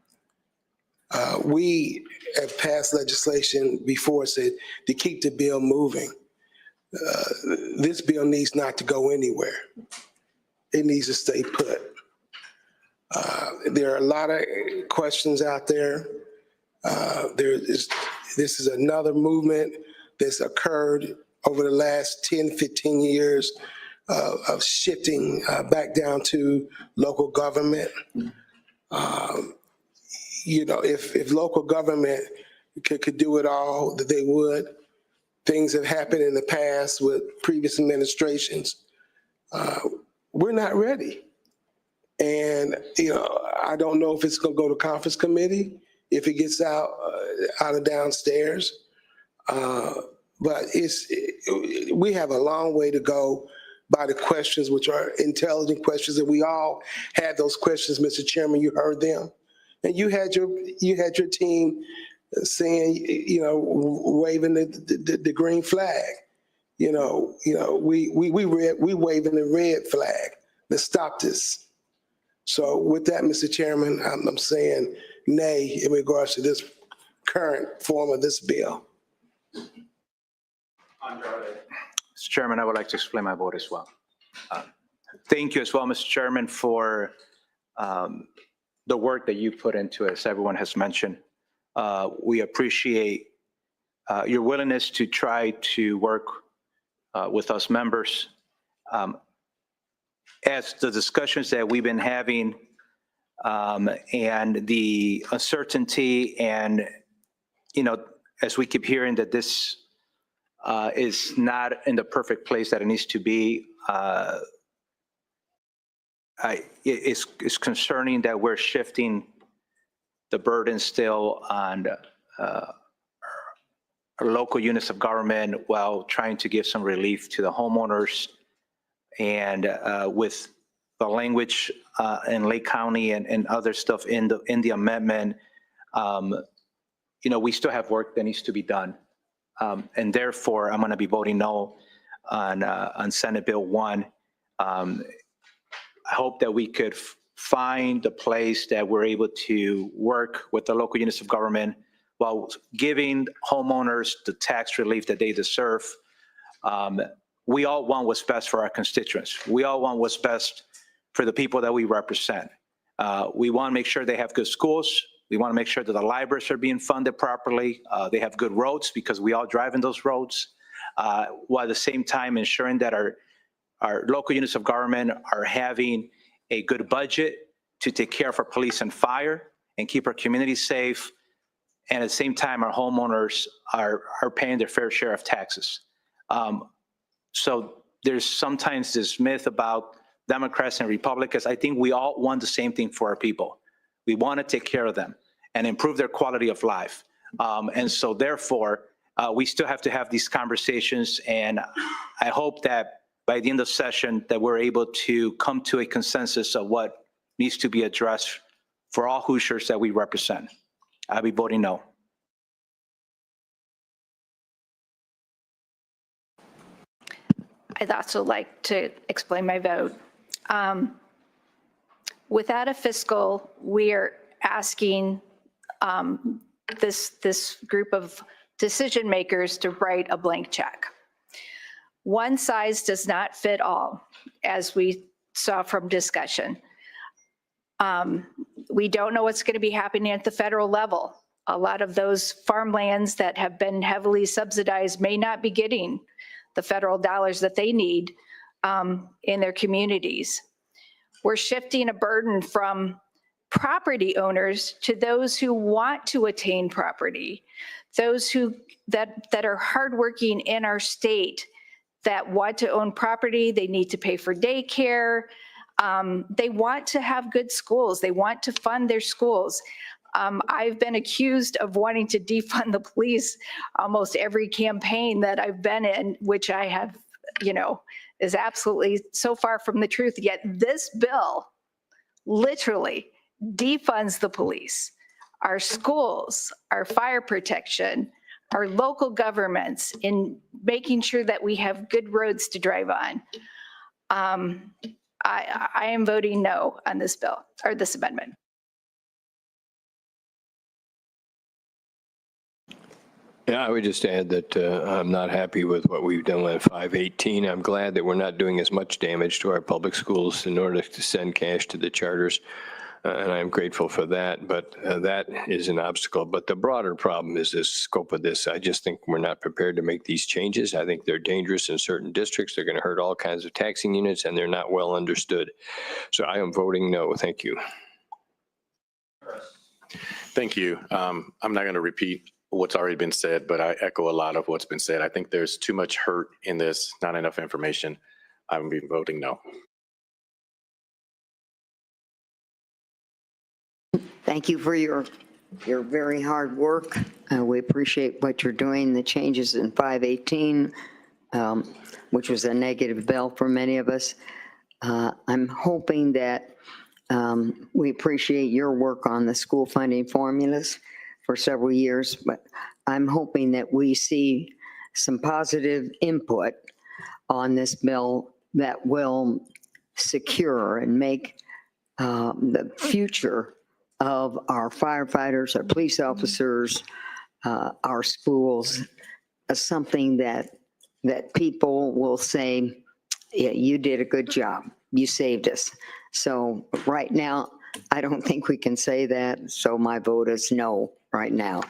We have passed legislation before said to keep the bill moving. This bill needs not to go anywhere. It needs to stay put. There are a lot of questions out there. This is another movement that's occurred over the last 10, 15 years of shifting back down to local government. If local government could do it all, that they would. Things have happened in the past with previous administrations. We're not ready. And, I don't know if it's going to go to conference committee, if it gets out of downstairs. But we have a long way to go by the questions, which are intelligent questions, and we all had those questions, Mr. Chairman. You heard them, and you had your team saying, waving the green flag. We waving the red flag. Let's stop this. So with that, Mr. Chairman, I'm saying nay in regards to this current form of this bill. Mr. Chairman, I would like to explain my vote as well. Thank you as well, Mr. Chairman, for the work that you put into it, as everyone has mentioned. We appreciate your willingness to try to work with us members. As the discussions that we've been having and the uncertainty and, as we keep hearing that this is not in the perfect place that it needs to be, it's concerning that we're shifting the burden still on our local units of government while trying to give some relief to the homeowners. And with the language in Lake County and other stuff in the amendment, we still have work that needs to be done. And therefore, I'm going to be voting no on Senate Bill 1. I hope that we could find a place that we're able to work with the local units of government while giving homeowners the tax relief that they deserve. We all want what's best for our constituents. We all want what's best for the people that we represent. We want to make sure they have good schools. We want to make sure that the libraries are being funded properly. They have good roads because we all drive in those roads, while at the same time ensuring that our local units of government are having a good budget to take care of our police and fire and keep our communities safe. And at the same time, our homeowners are paying their fair share of taxes. So there's sometimes this myth about Democrats and Republicans. I think we all want the same thing for our people. We want to take care of them and improve their quality of life. And so therefore, we still have to have these conversations. And I hope that by the end of session that we're able to come to a consensus of what needs to be addressed for all Hoosiers that we represent. I'll be voting no. I'd also like to explain my vote. Without a fiscal, we are asking this group of decision makers to write a blank check. One size does not fit all, as we saw from discussion. We don't know what's going to be happening at the federal level. A lot of those farmlands that have been heavily subsidized may not be getting the federal dollars that they need in their communities. We're shifting a burden from property owners to those who want to attain property, those that are hardworking in our state, that want to own property. They need to pay for daycare. They want to have good schools. They want to fund their schools. I've been accused of wanting to defund the police almost every campaign that I've been in, which I have, is absolutely so far from the truth. Yet this bill literally defunds the police, our schools, our fire protection, our local governments, in making sure that we have good roads to drive on. I am voting no on this bill, or this amendment. Yeah, I would just add that I'm not happy with what we've done with 518. I'm glad that we're not doing as much damage to our public schools in order to send cash to the charters. And I'm grateful for that, but that is an obstacle. But the broader problem is the scope of this. I just think we're not prepared to make these changes. I think they're dangerous in certain districts. They're going to hurt all kinds of taxing units, and they're not well understood. So I am voting no. Thank you. Thank you. I'm not going to repeat what's already been said, but I echo a lot of what's been said. I think there's too much hurt in this, not enough information. I'm voting no. Thank you for your very hard work. We appreciate what you're doing, the changes in 518, which was a negative bill for many of us. I'm hoping that we appreciate your work on the school funding formulas for several years, but I'm hoping that we see some positive input on this bill that will secure and make the future of our firefighters, our police officers, our schools, something that people will say, yeah, you did a good job. You saved us. So right now, I don't think we can say that. So my vote is no right now.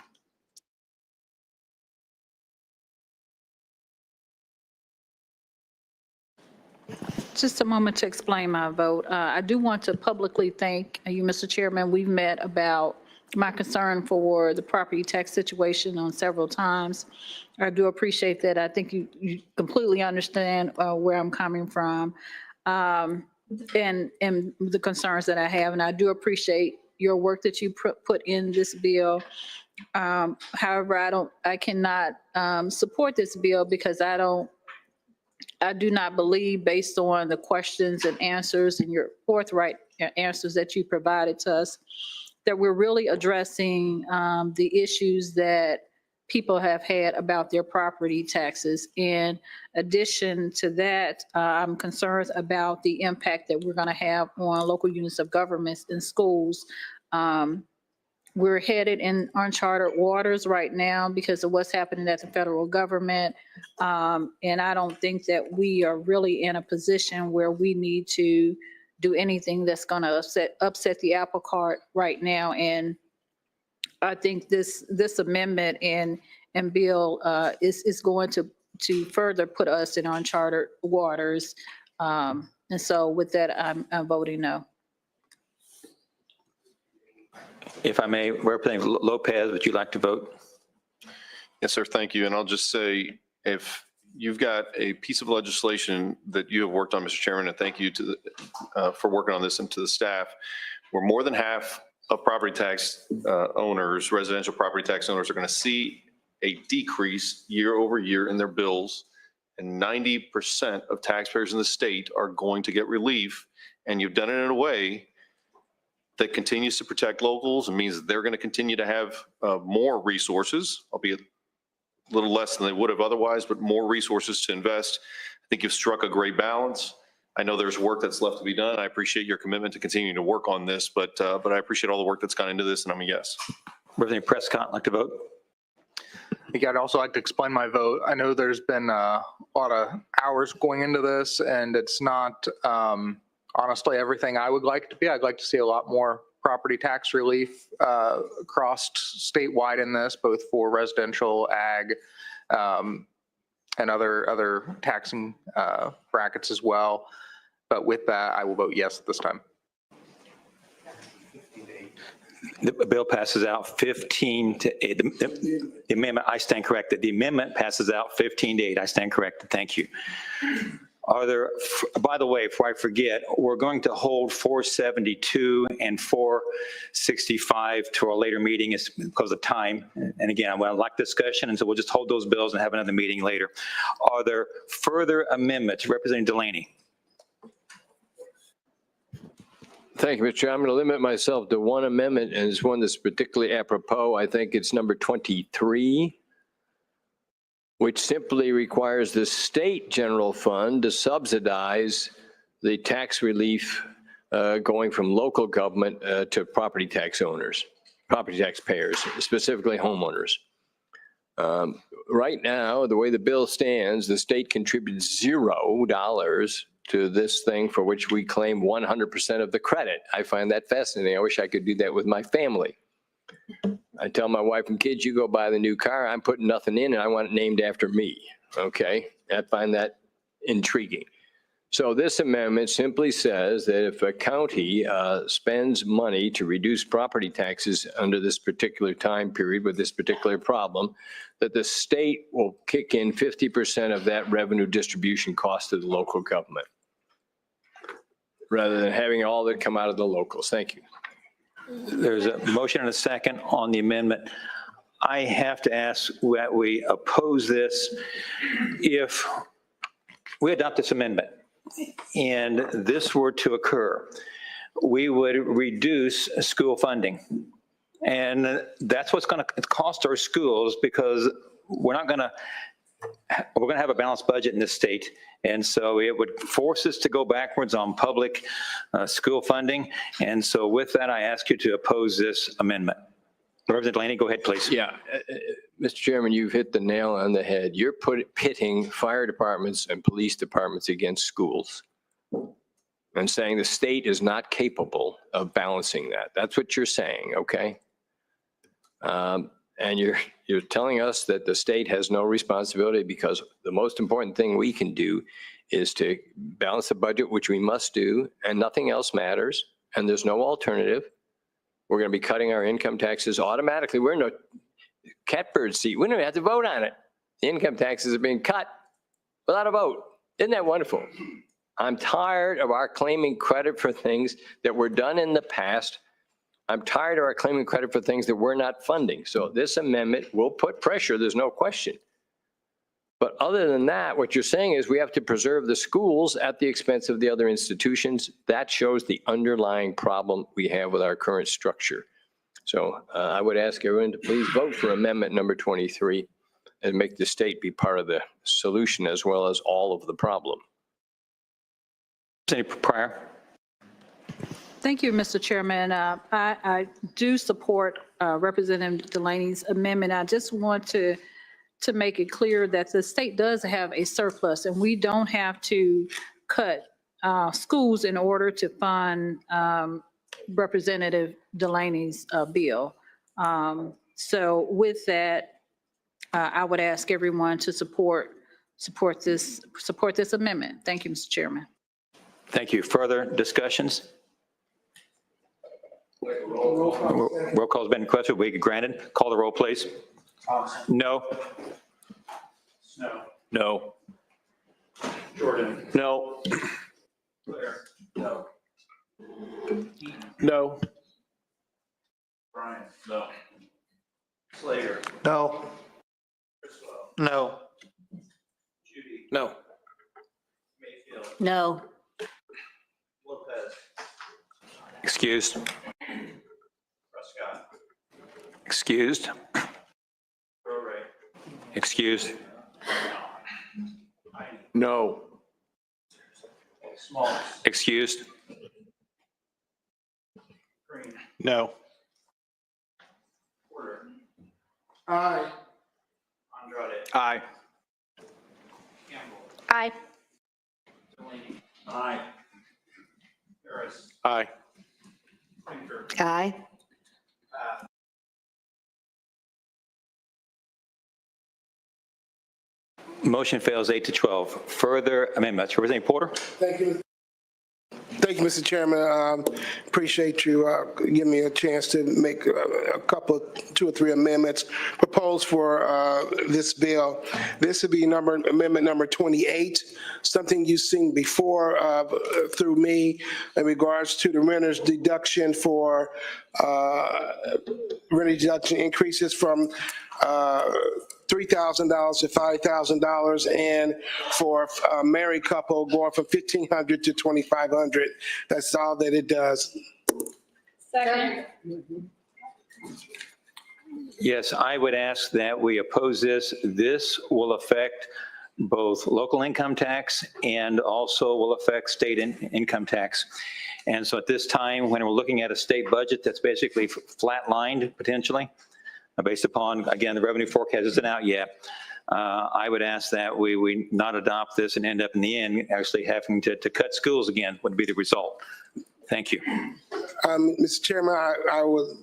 Just a moment to explain my vote. I do want to publicly thank you, Mr. Chairman. We've met about my concern for the property tax situation on several times. I do appreciate that. I think you completely understand where I'm coming from and the concerns that I have. And I do appreciate your work that you put in this bill. However, I cannot support this bill because I do not believe, based on the questions and answers and your forthright answers that you provided to us, that we're really addressing the issues that people have had about their property taxes. In addition to that, I'm concerned about the impact that we're going to have on local units of governments and schools. We're headed in uncharted waters right now because of what's happening at the federal government. And I don't think that we are really in a position where we need to do anything that's going to upset the apple cart right now. And I think this amendment and bill is going to further put us in uncharted waters. And so with that, I'm voting no. If I may, Representative Lopez, would you like to vote? Yes, sir. Thank you. And I'll just say, if you've got a piece of legislation that you have worked on, Mr. Chairman, and thank you to for working on this and to the staff, where more than half of property tax owners, residential property tax owners, are going to see a decrease year over year in their bills, and 90% of taxpayers in the state are going to get relief, and you've done it in a way that continues to protect locals and means that they're going to continue to have more resources, albeit a little less than they would have otherwise, but more resources to invest. I think you've struck a great balance. I know there's work that's left to be done. I appreciate your commitment to continuing to work on this, but I appreciate all the work that's gone into this, and I'm a yes. Representative Prescott, like to vote? Yeah, I'd also like to explain my vote. I know there's been a lot of hours going into this, and it's not honestly everything I would like it to be. I'd like to see a lot more property tax relief across statewide in this, both for residential, ag, and other taxing brackets as well. But with that, I will vote yes at this time. The bill passes out 15 to 8. The amendment, I stand corrected. The amendment passes out 15 to 8. I stand corrected. Thank you. Are there, by the way, before I forget, we're going to hold 472 and 465 to our later meeting is because of time. And again, I would like discussion, and so we'll just hold those bills and have another meeting later. Are there further amendments? Representative Delaney. Thank you, Mr. Chair. I'm going to limit myself to one amendment, and it's one that's particularly apropos. I think it's number 23, which simply requires the state general fund to subsidize the tax relief going from local government to property tax owners, property tax payers, specifically homeowners. Right now, the way the bill stands, the state contributes $0 to this thing for which we claim 100% of the credit. I find that fascinating. I wish I could do that with my family. I tell my wife and kids, you go buy the new car, I'm putting nothing in and I want it named after me, okay? I find that intriguing. So this amendment simply says that if a county spends money to reduce property taxes under this particular time period with this particular problem, that the state will kick in 50% of that revenue distribution cost to the local government, rather than having all that come out of the locals. Thank you. There's a motion and a second on the amendment. I have to ask that we oppose this. If we adopt this amendment and this were to occur, we would reduce school funding. And that's what's going to cost our schools, because we're going to have a balanced budget in this state. And so it would force us to go backwards on public school funding. And so with that, I ask you to oppose this amendment. Representative Delaney, go ahead, please. Yeah, Mr. Chairman, you've hit the nail on the head. You're pitting fire departments and police departments against schools and saying the state is not capable of balancing that. That's what you're saying, okay? And you're telling us that the state has no responsibility, because the most important thing we can do is to balance the budget, which we must do, and nothing else matters, and there's no alternative. We're going to be cutting our income taxes automatically. We're in a catbird seat. We don't even have to vote on it. The income taxes are being cut without a vote. Isn't that wonderful? I'm tired of our claiming credit for things that were done in the past. I'm tired of our claiming credit for things that we're not funding. So this amendment will put pressure, there's no question. But other than that, what you're saying is we have to preserve the schools at the expense of the other institutions. That shows the underlying problem we have with our current structure. So I would ask everyone to please vote for amendment number 23 and make the state be part of the solution as well as all of the problem. Senator Pryor. Thank you, Mr. Chairman. I do support Representative Delaney's amendment. I just want to make it clear that the state does have a surplus, and we don't have to cut schools in order to fund Representative Delaney's bill. So with that, I would ask everyone to support this amendment. Thank you, Mr. Chairman. Thank you. Further discussions? Roll call has been requested. We granted. Call the roll, please. Thompson. No. Snow. No. Jordan. No. Blair. No. No. Brian. No. Slater. No. Criswell. No. Judy. No. Mayfield. No. Lopez. Excused. Prescott. Excused. Roray. Excused. Heine. No. Smalls. Excused. Green. No. Porter. Aye. Andrade. Aye. Campbell. Aye. Delaney. Aye. Harris. Aye. Pinker. Aye. Motion fails 8-12. Further amendments. Representative Porter? Thank you. Thank you, Mr. Chairman. Appreciate you giving me a chance to make a couple, 2 or 3 amendments proposed for this bill. This would be amendment number 28, something you've seen before through me in regards to the renter's deduction for renter deduction increases from $3,000 to $5,000, and for a married couple going from $1,500 to $2,500. That's all that it does. Second. Yes, I would ask that we oppose this. This will affect both local income tax and also will affect state income tax. And so at this time, when we're looking at a state budget that's basically flatlined potentially, based upon, again, the revenue forecast isn't out yet, I would ask that we not adopt this and end up in the end actually having to cut schools again would be the result. Thank you. Mr. Chairman, I would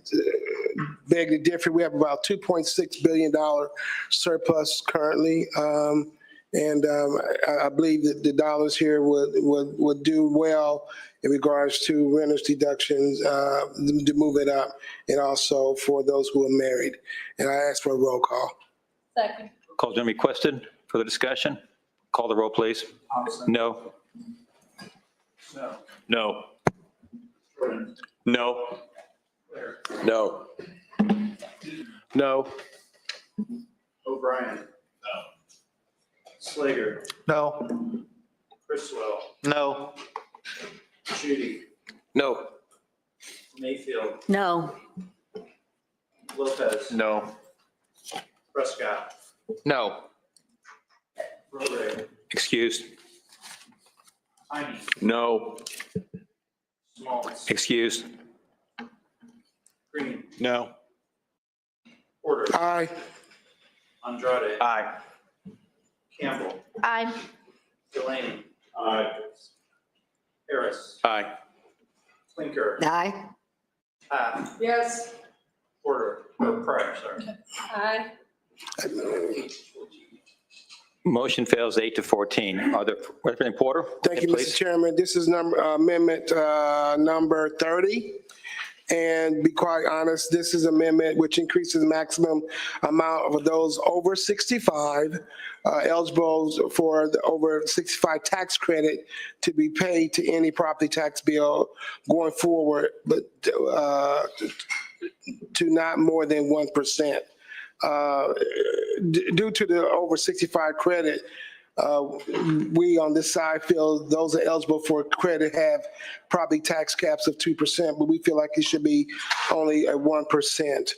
beg to differ. We have about $2.6 billion surplus currently. And I believe that the dollars here would do well in regards to renters deductions, to move it up, and also for those who are married. And I ask for a roll call. Second. Call's been requested for the discussion. Call the roll, please. Thompson. No. Snow. No. Jordan. No. Claire. No. No. O'Brien. No. Slater. No. Criswell. No. Judy. No. Mayfield. No. Lopez. No. Prescott. No. Roray. Excused. Tiny. No. Smalls. Excused. Green. No. Porter. Aye. Andrade. Aye. Campbell. Aye. Delaney. Aye. Harris. Aye. Clinker. Aye. Path. Yes. Porter. Or Pryor, sorry. Aye. Motion fails 8-14. Are there, Representative Porter? Thank you, Mr. Please. Chairman. This is amendment number 30. And be quite honest, this is amendment which increases the maximum amount of those over 65 eligible for the over 65 tax credit to be paid to any property tax bill going forward, but to not more than 1%. Due to the over 65 credit, we on this side feel those are eligible for credit have property tax caps of 2%, but we feel like it should be only a 1%.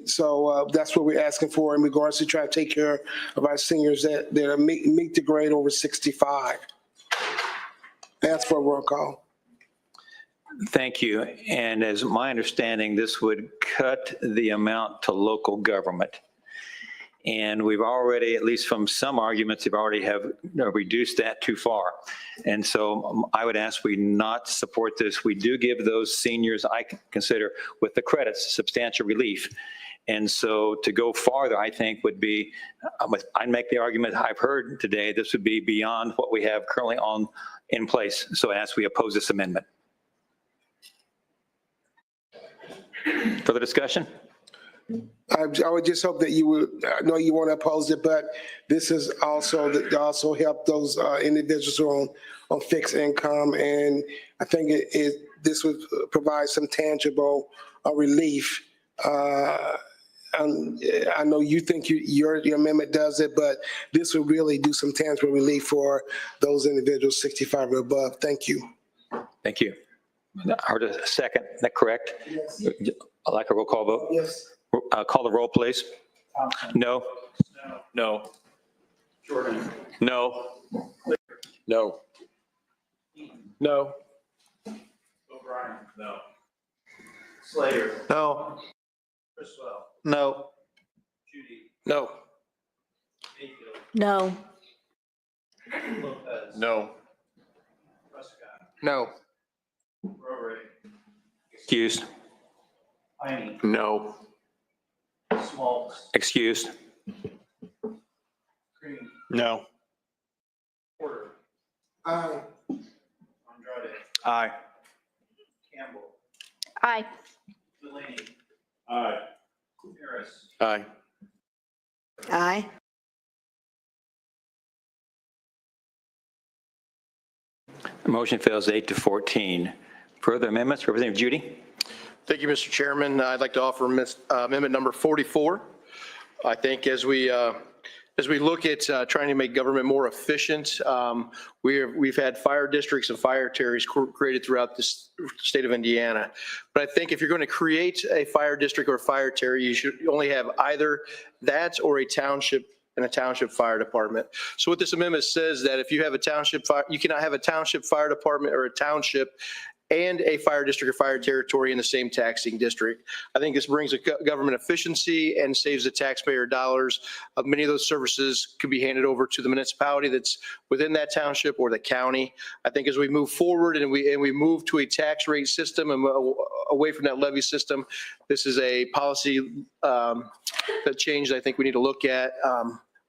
So that's what we're asking for in regards to try to take care of our seniors that meet the grade over 65. Ask for a roll call. Thank you. And as my understanding, this would cut the amount to local government. And we've already, at least from some arguments, we've already have reduced that too far. And so I would ask we not support this. We do give those seniors, I consider, with the credits, substantial relief. And so to go farther, I think would be, I'd make the argument I've heard today, this would be beyond what we have currently in place. So I ask we oppose this amendment. Further discussion? I would just hope that you would, I know you want to oppose it, but this is also help those individuals who are on fixed income. And I think this would provide some tangible relief. I know you think your amendment does it, but this will really do some tangible relief for those individuals 65 or above. Thank you. Thank you. I heard a second. Is that correct? Yes. I'd like a roll call vote. Yes. Call the roll, please. Thompson. No. Snow. No. Jordan. No. No. No. O'Brien. No. Slater. No. Criswell. No. Judy. No. Mayfield. No. Lopez. No. Prescott. No. Roray. Excused. Tiny. No. Smalls. Excused. Green, No. Porter, Aye. Andrade, Aye. Campbell, Aye. Delaney, Aye. Harris, Aye. Aye. Motion fails 8-14. Further amendments, Representative Judy? Thank you, Mr. Chairman. I'd like to offer amendment number 44. I think as we look at trying to make government more efficient, we've had fire districts and fire territories created throughout the state of Indiana. But I think if you're going to create a fire district or a fire territory, you should only have either that or a township and a township fire department. So what this amendment says that if you have a township fire, you cannot have a township fire department or a township and a fire district or fire territory in the same taxing district. I think this brings a government efficiency and saves the taxpayer dollars. Many of those services could be handed over to the municipality that's within that township or the county. I think as we move forward and we move to a tax rate system and away from that levy system, this is a policy that change I think we need to look at.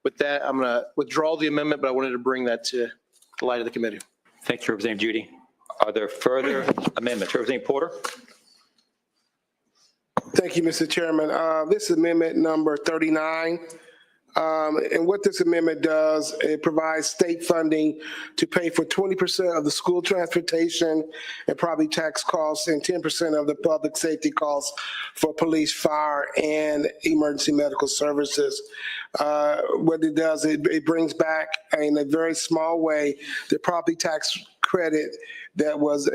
With that, I'm going to withdraw the amendment, but I wanted to bring that to the light of the committee. Thank you, Representative Judy. Are there further amendments? Representative Porter? Thank you, Mr. Chairman. This is amendment number 39. And what this amendment does, it provides state funding to pay for 20% of the school transportation and property tax costs and 10% of the public safety costs for police, fire, and emergency medical services. What it does, it brings back in a very small way the property tax credit that was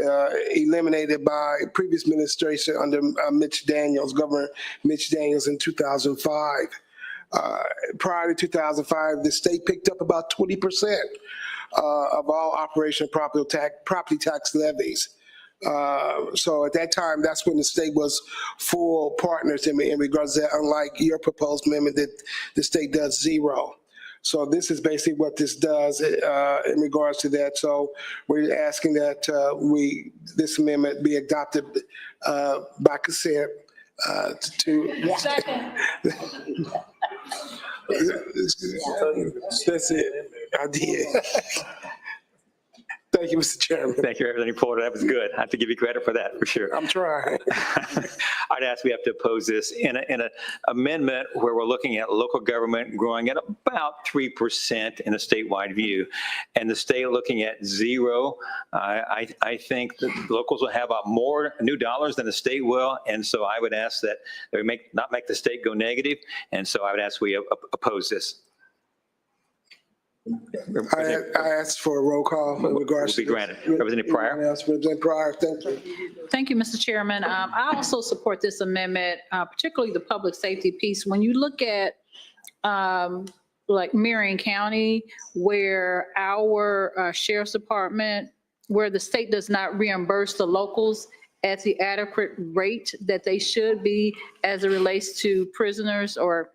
eliminated by previous administration under Governor Mitch Daniels in 2005. Prior to 2005, the state picked up about 20% of all operational property tax levies. So at that time, that's when the state was full partners in regards to that, unlike your proposed amendment that the state does zero. So this is basically what this does in regards to that. So we're asking that this amendment be adopted by consent to. Second. That's it. I did. Thank you, Mr. Chairman. Thank you, Representative Porter. That was good. I have to give you credit for that, for sure. I'm trying. I'd ask we have to oppose this in an amendment where we're looking at local government growing at about 3% in a statewide view, and the state looking at zero. I think that locals will have more new dollars than the state will, and so I would ask that we not make the state go negative, and so I would ask we oppose this. I asked for a roll call in regards to. Will be granted. Representative Pryor? Representative Pryor, thank you. Thank you, Mr. Chairman. I also support this amendment, particularly the public safety piece. When you look at like Marion County, where our sheriff's department, where the state does not reimburse the locals at the adequate rate that they should be as it relates to prisoners or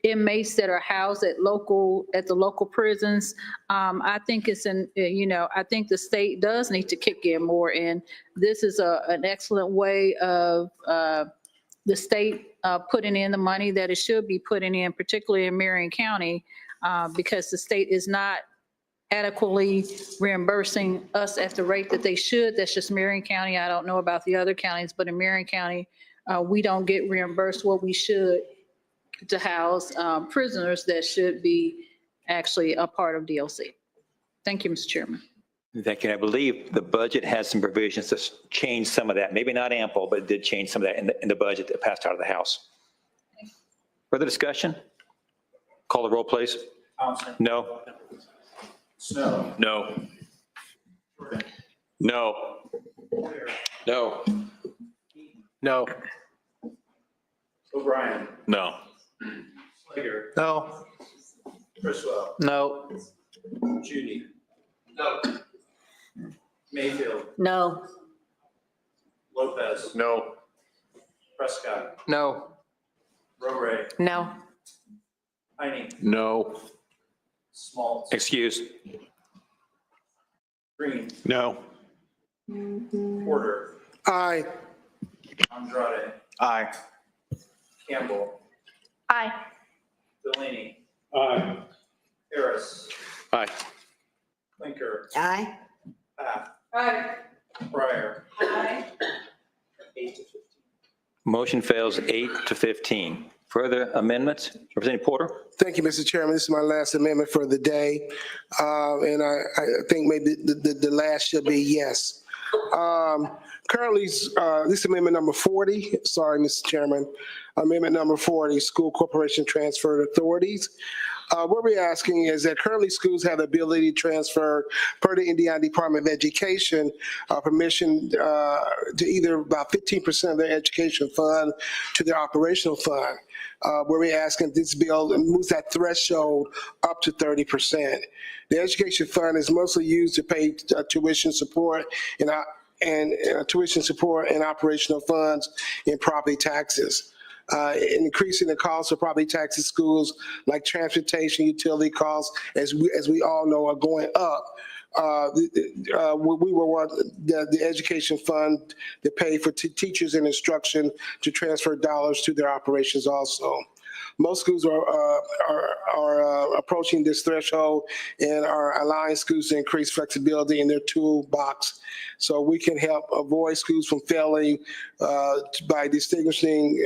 inmates that are housed at the local prisons. I think I think the state does need to kick in more, and this is an excellent way of the state putting in the money that it should be putting in, particularly in Marion County, because the state is not adequately reimbursing us at the rate that they should. That's just Marion County. I don't know about the other counties, but in Marion County, we don't get reimbursed what we should to house prisoners that should be actually a part of DLC. Thank you, Mr. Chairman. Thank you. I believe the budget has some provisions to change some of that. Maybe not ample, but it did change some of that in the budget that passed out of the House. Further discussion? Call the roll, please. Thompson, No. Snow, No. No. No. No. O'Brien, No. Slager, No. Criswell, No. Judy. No. Mayfield, No. Lopez, No. Prescott, No. Roray, No. Heine, No. Smaltz, Excuse. Green, No. Porter, Aye. Andrade, Aye. Campbell, Aye. Delaney, Aye. Harris, Aye. Clinker, Aye. Papp, Aye. Breyer, Aye. 8 to 15. Motion fails 8 to 15. Further amendments? Representative Porter? Thank you, Mr. Chairman. This is my last amendment for the day. And I think maybe the last should be yes. Currently, this amendment number 40, sorry, Mr. Chairman, amendment number 40, school corporation transfer authorities. What we're asking is that currently schools have the ability to transfer, per the Indiana Department of Education, permission to either about 15% of their education fund to their operational fund. Where we're asking this bill moves that threshold up to 30%. The education fund is mostly used to pay tuition support and tuition support and operational funds and property taxes. Increasing the cost of property taxes, schools like transportation, utility costs, as we all know, are going up. We will want the education fund to pay for teachers and instruction to transfer dollars to their operations also. Most schools are approaching this threshold and are allowing schools to increase flexibility in their toolbox, so we can help avoid schools from failing by distinguishing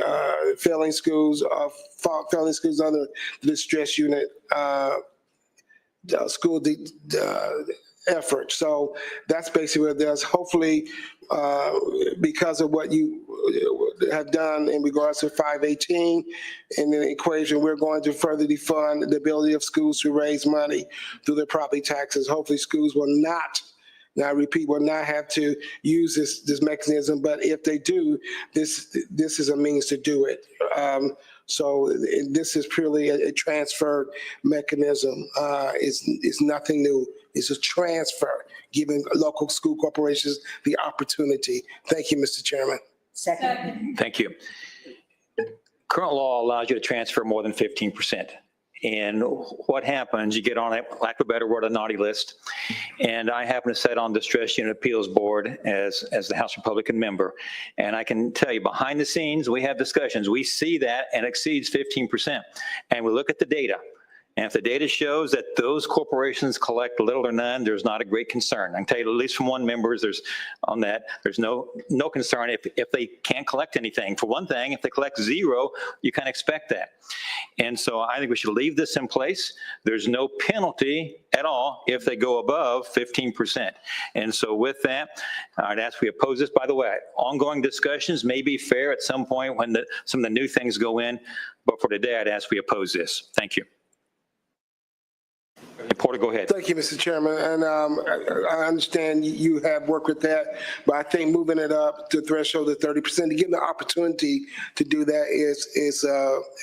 failing schools under the distress unit school effort. So that's basically what it does. Hopefully, because of what you have done in regards to 518 in the equation, we're going to further defund the ability of schools to raise money through their property taxes. Hopefully schools will not, now I repeat, will not have to use this mechanism, but if they do, this is a means to do it. So this is purely a transfer mechanism. It's nothing new. It's a transfer, giving local school corporations the opportunity. Thank you, Mr. Chairman. Second. Thank you. Current law allows you to transfer more than 15%. And what happens, you get on, lack of a better word, a naughty list. And I happen to sit on the Stress Unit Appeals Board as the House Republican member. And I can tell you, behind the scenes, we have discussions. We see that and exceeds 15%. And we look at the data. And if the data shows that those corporations collect little or none, there's not a great concern. I can tell you, at least from one member, there's no concern if they can't collect anything. For one thing, if they collect zero, you kind of expect that. And so I think we should leave this in place. There's no penalty at all if they go above 15%. And so with that, I'd ask we oppose this. By the way, ongoing discussions may be fair at some point when some of the new things go in, but for today, I'd ask we oppose this. Thank you. Porter, go ahead. Thank you, Mr. Chairman. And I understand you have worked with that, but I think moving it up to threshold of 30%, to give them the opportunity to do that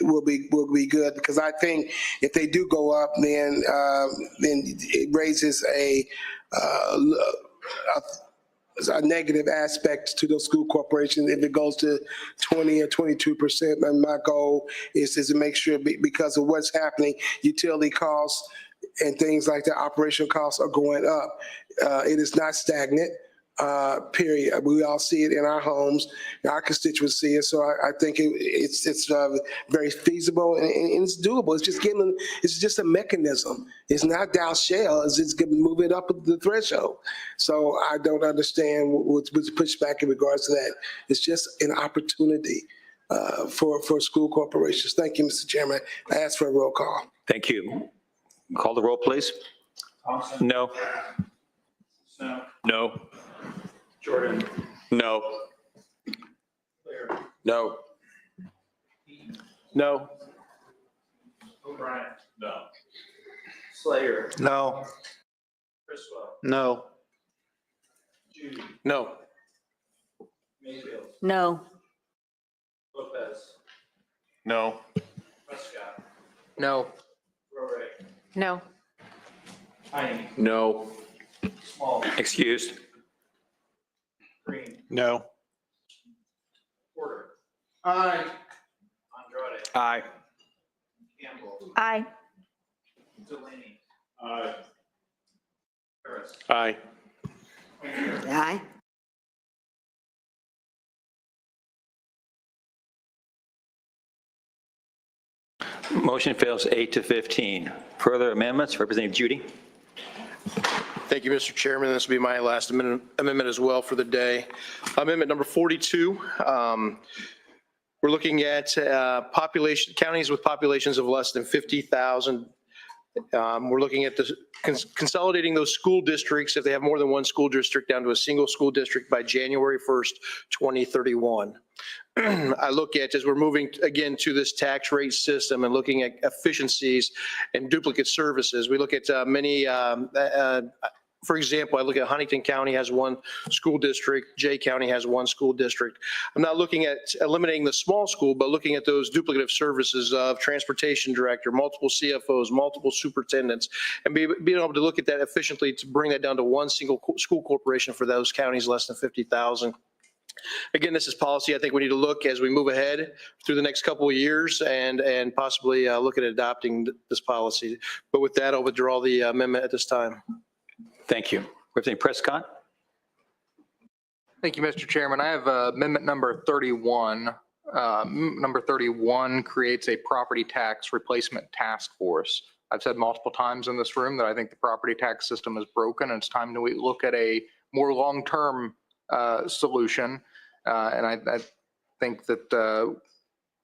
will be good, because I think if they do go up, then it raises a negative aspect to those school corporations if it goes to 20 or 22%. And my goal is to make sure, because of what's happening, utility costs and things like that, operational costs are going up. It is not stagnant, period. We all see it in our homes, our constituents see it. So I think it's very feasible and it's doable. It's just a mechanism. It's not thou shall, it's just going to move it up the threshold. So I don't understand what's pushback in regards to that. It's just an opportunity for school corporations. Thank you, Mr. Chairman. I ask for a roll call. Thank you. Call the roll, please. Thompson. No. Snow. No. Jordan. No. Clear. No. No. O'Brien. No. Slayer. No. Criswell. No. Judy. No. Mayfield. No. Lopez. No. Prescott. No. Roray. No. Heine. No. Small. Excused. Green. No. Porter. Aye. Andrade. Aye. Campbell. Aye. Delaney. Aye. Harris. Aye. Clinker. Aye. Motion fails 8-15. Further amendments, Representative Judy. Thank you, Mr. Chairman. This will be my last amendment as well for the day. Amendment number 42. We're looking at counties with populations of less than 50,000. We're looking at consolidating those school districts, if they have more than one school district, down to a single school district by January 1st, 2031. I look at, as we're moving again to this tax rate system and looking at efficiencies and duplicate services, we look at many, for example, I look at Huntington County has one school district, Jay County has one school district. I'm not looking at eliminating the small school, but looking at those duplicative services of transportation director, multiple CFOs, multiple superintendents, and being able to look at that efficiently to bring that down to one single school corporation for those counties less than 50,000. Again, this is policy I think we need to look as we move ahead through the next couple of years and possibly look at adopting this policy. But with that, I'll withdraw the amendment at this time. Thank you. Representative Prescott. Thank you, Mr. Chairman. I have amendment number 31. Number 31 creates a property tax replacement task force. I've said multiple times in this room that I think the property tax system is broken and it's time to look at a more long-term solution. And I think that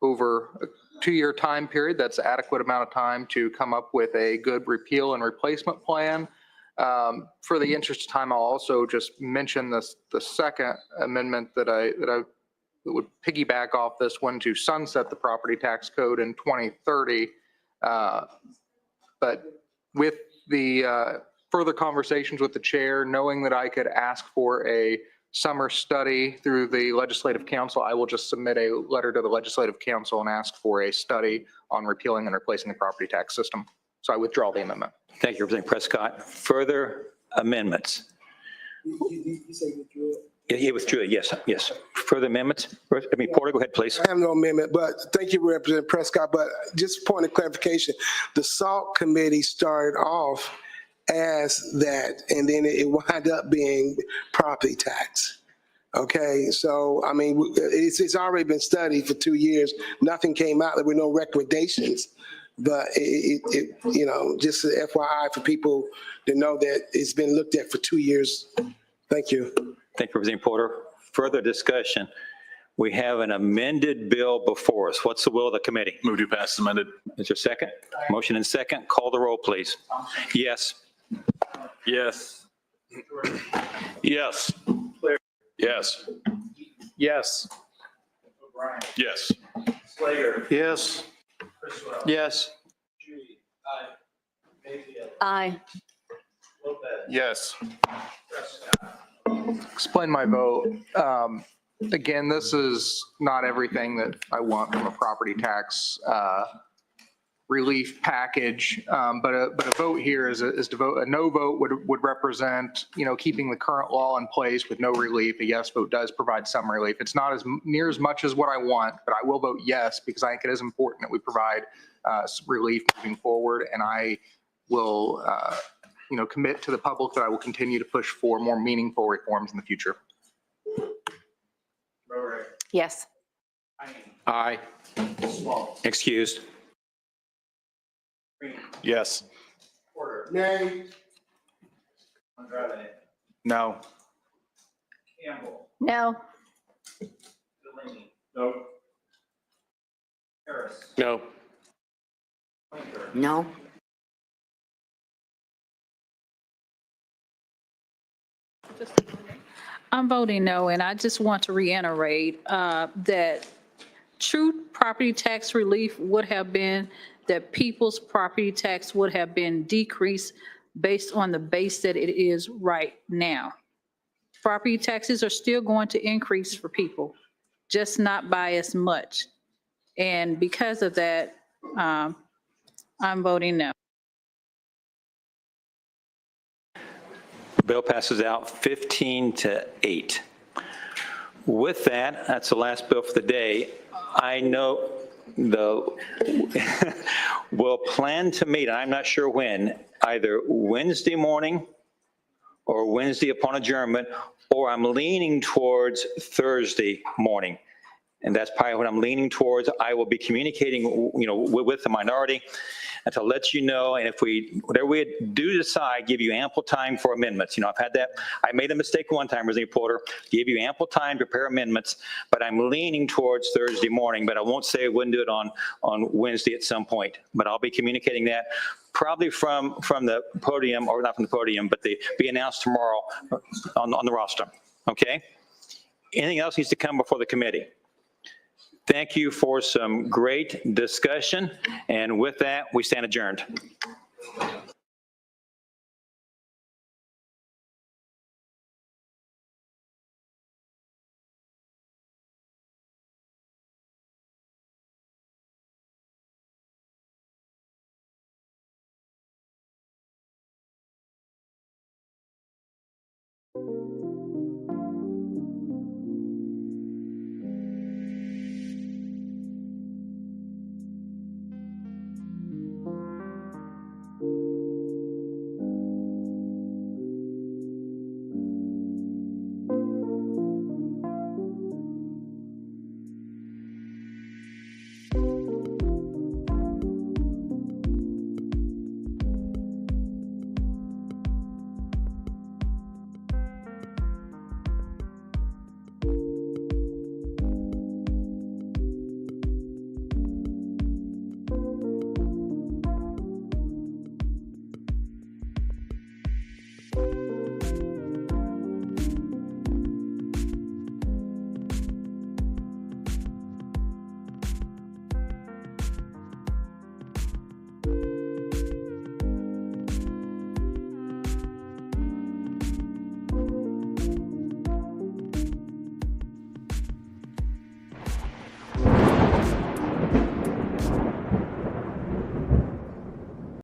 over a 2-year time period, that's an adequate amount of time to come up with a good repeal and replacement plan. For the interest of time, I'll also just mention the second amendment that I would piggyback off this one to sunset the property tax code in 2030. But with the further conversations with the chair, knowing that I could ask for a summer study through the legislative council, I will just submit a letter to the legislative council and ask for a study on repealing and replacing the property tax system. So I withdraw the amendment. Thank you, Representative Prescott. Further amendments? You say withdraw it? Yeah, he withdrew it. Yes, yes. Further amendments? Porter, go ahead, please. I have no amendment, but thank you, Representative Prescott. But just a point of clarification, the SALT committee started off as that, and then it wound up being property tax. Okay, so I mean, it's already been studied for 2 years. Nothing came out. There were no recommendations. But it you know, just an FYI for people to know that it's been looked at for 2 years. Thank you. Thank you, Representative Porter. Further discussion. We have an amended bill before us. What's the will of the committee? Move to pass as amended. Is there a second? Motion and second. Call the roll, please. Yes. Yes. Yes. Yes. Yes. Yes. Yes. Yes. Aye. Yes. Explain my vote. Again, this is not everything that I want from a property tax relief package, but a vote here is to vote. A no vote would represent, keeping the current law in place with no relief. A yes vote does provide some relief. It's not near as much as what I want, but I will vote yes because I think it is important that we provide some relief moving forward. And I will, commit to the public that I will continue to push for more meaningful reforms in the future. Yes. Aye. Excused. Yes. Nay. No. No. No. No. No? I'm voting no, and I just want to reiterate that true property tax relief would have been that people's property tax would have been decreased based on the base that it is right now. Property taxes are still going to increase for people, just not by as much. And because of that, I'm voting no. Bill passes out 15-8. With that, that's the last bill for the day. I know we'll plan to meet, I'm not sure when, either Wednesday morning or Wednesday upon adjournment, or I'm leaning towards Thursday morning. And that's probably what I'm leaning towards. I will be communicating, with the minority and to let you know, and if whatever we do decide, give you ample time for amendments. I've had that, I made a mistake one time, Representative Porter, give you ample time to prepare amendments, but I'm leaning towards Thursday morning, but I won't say I wouldn't do it on Wednesday at some point. But I'll be communicating that probably from the podium, or not from the podium, but be announced tomorrow on the roster, okay? Anything else needs to come before the committee? Thank you for some great discussion. And with that, we stand adjourned.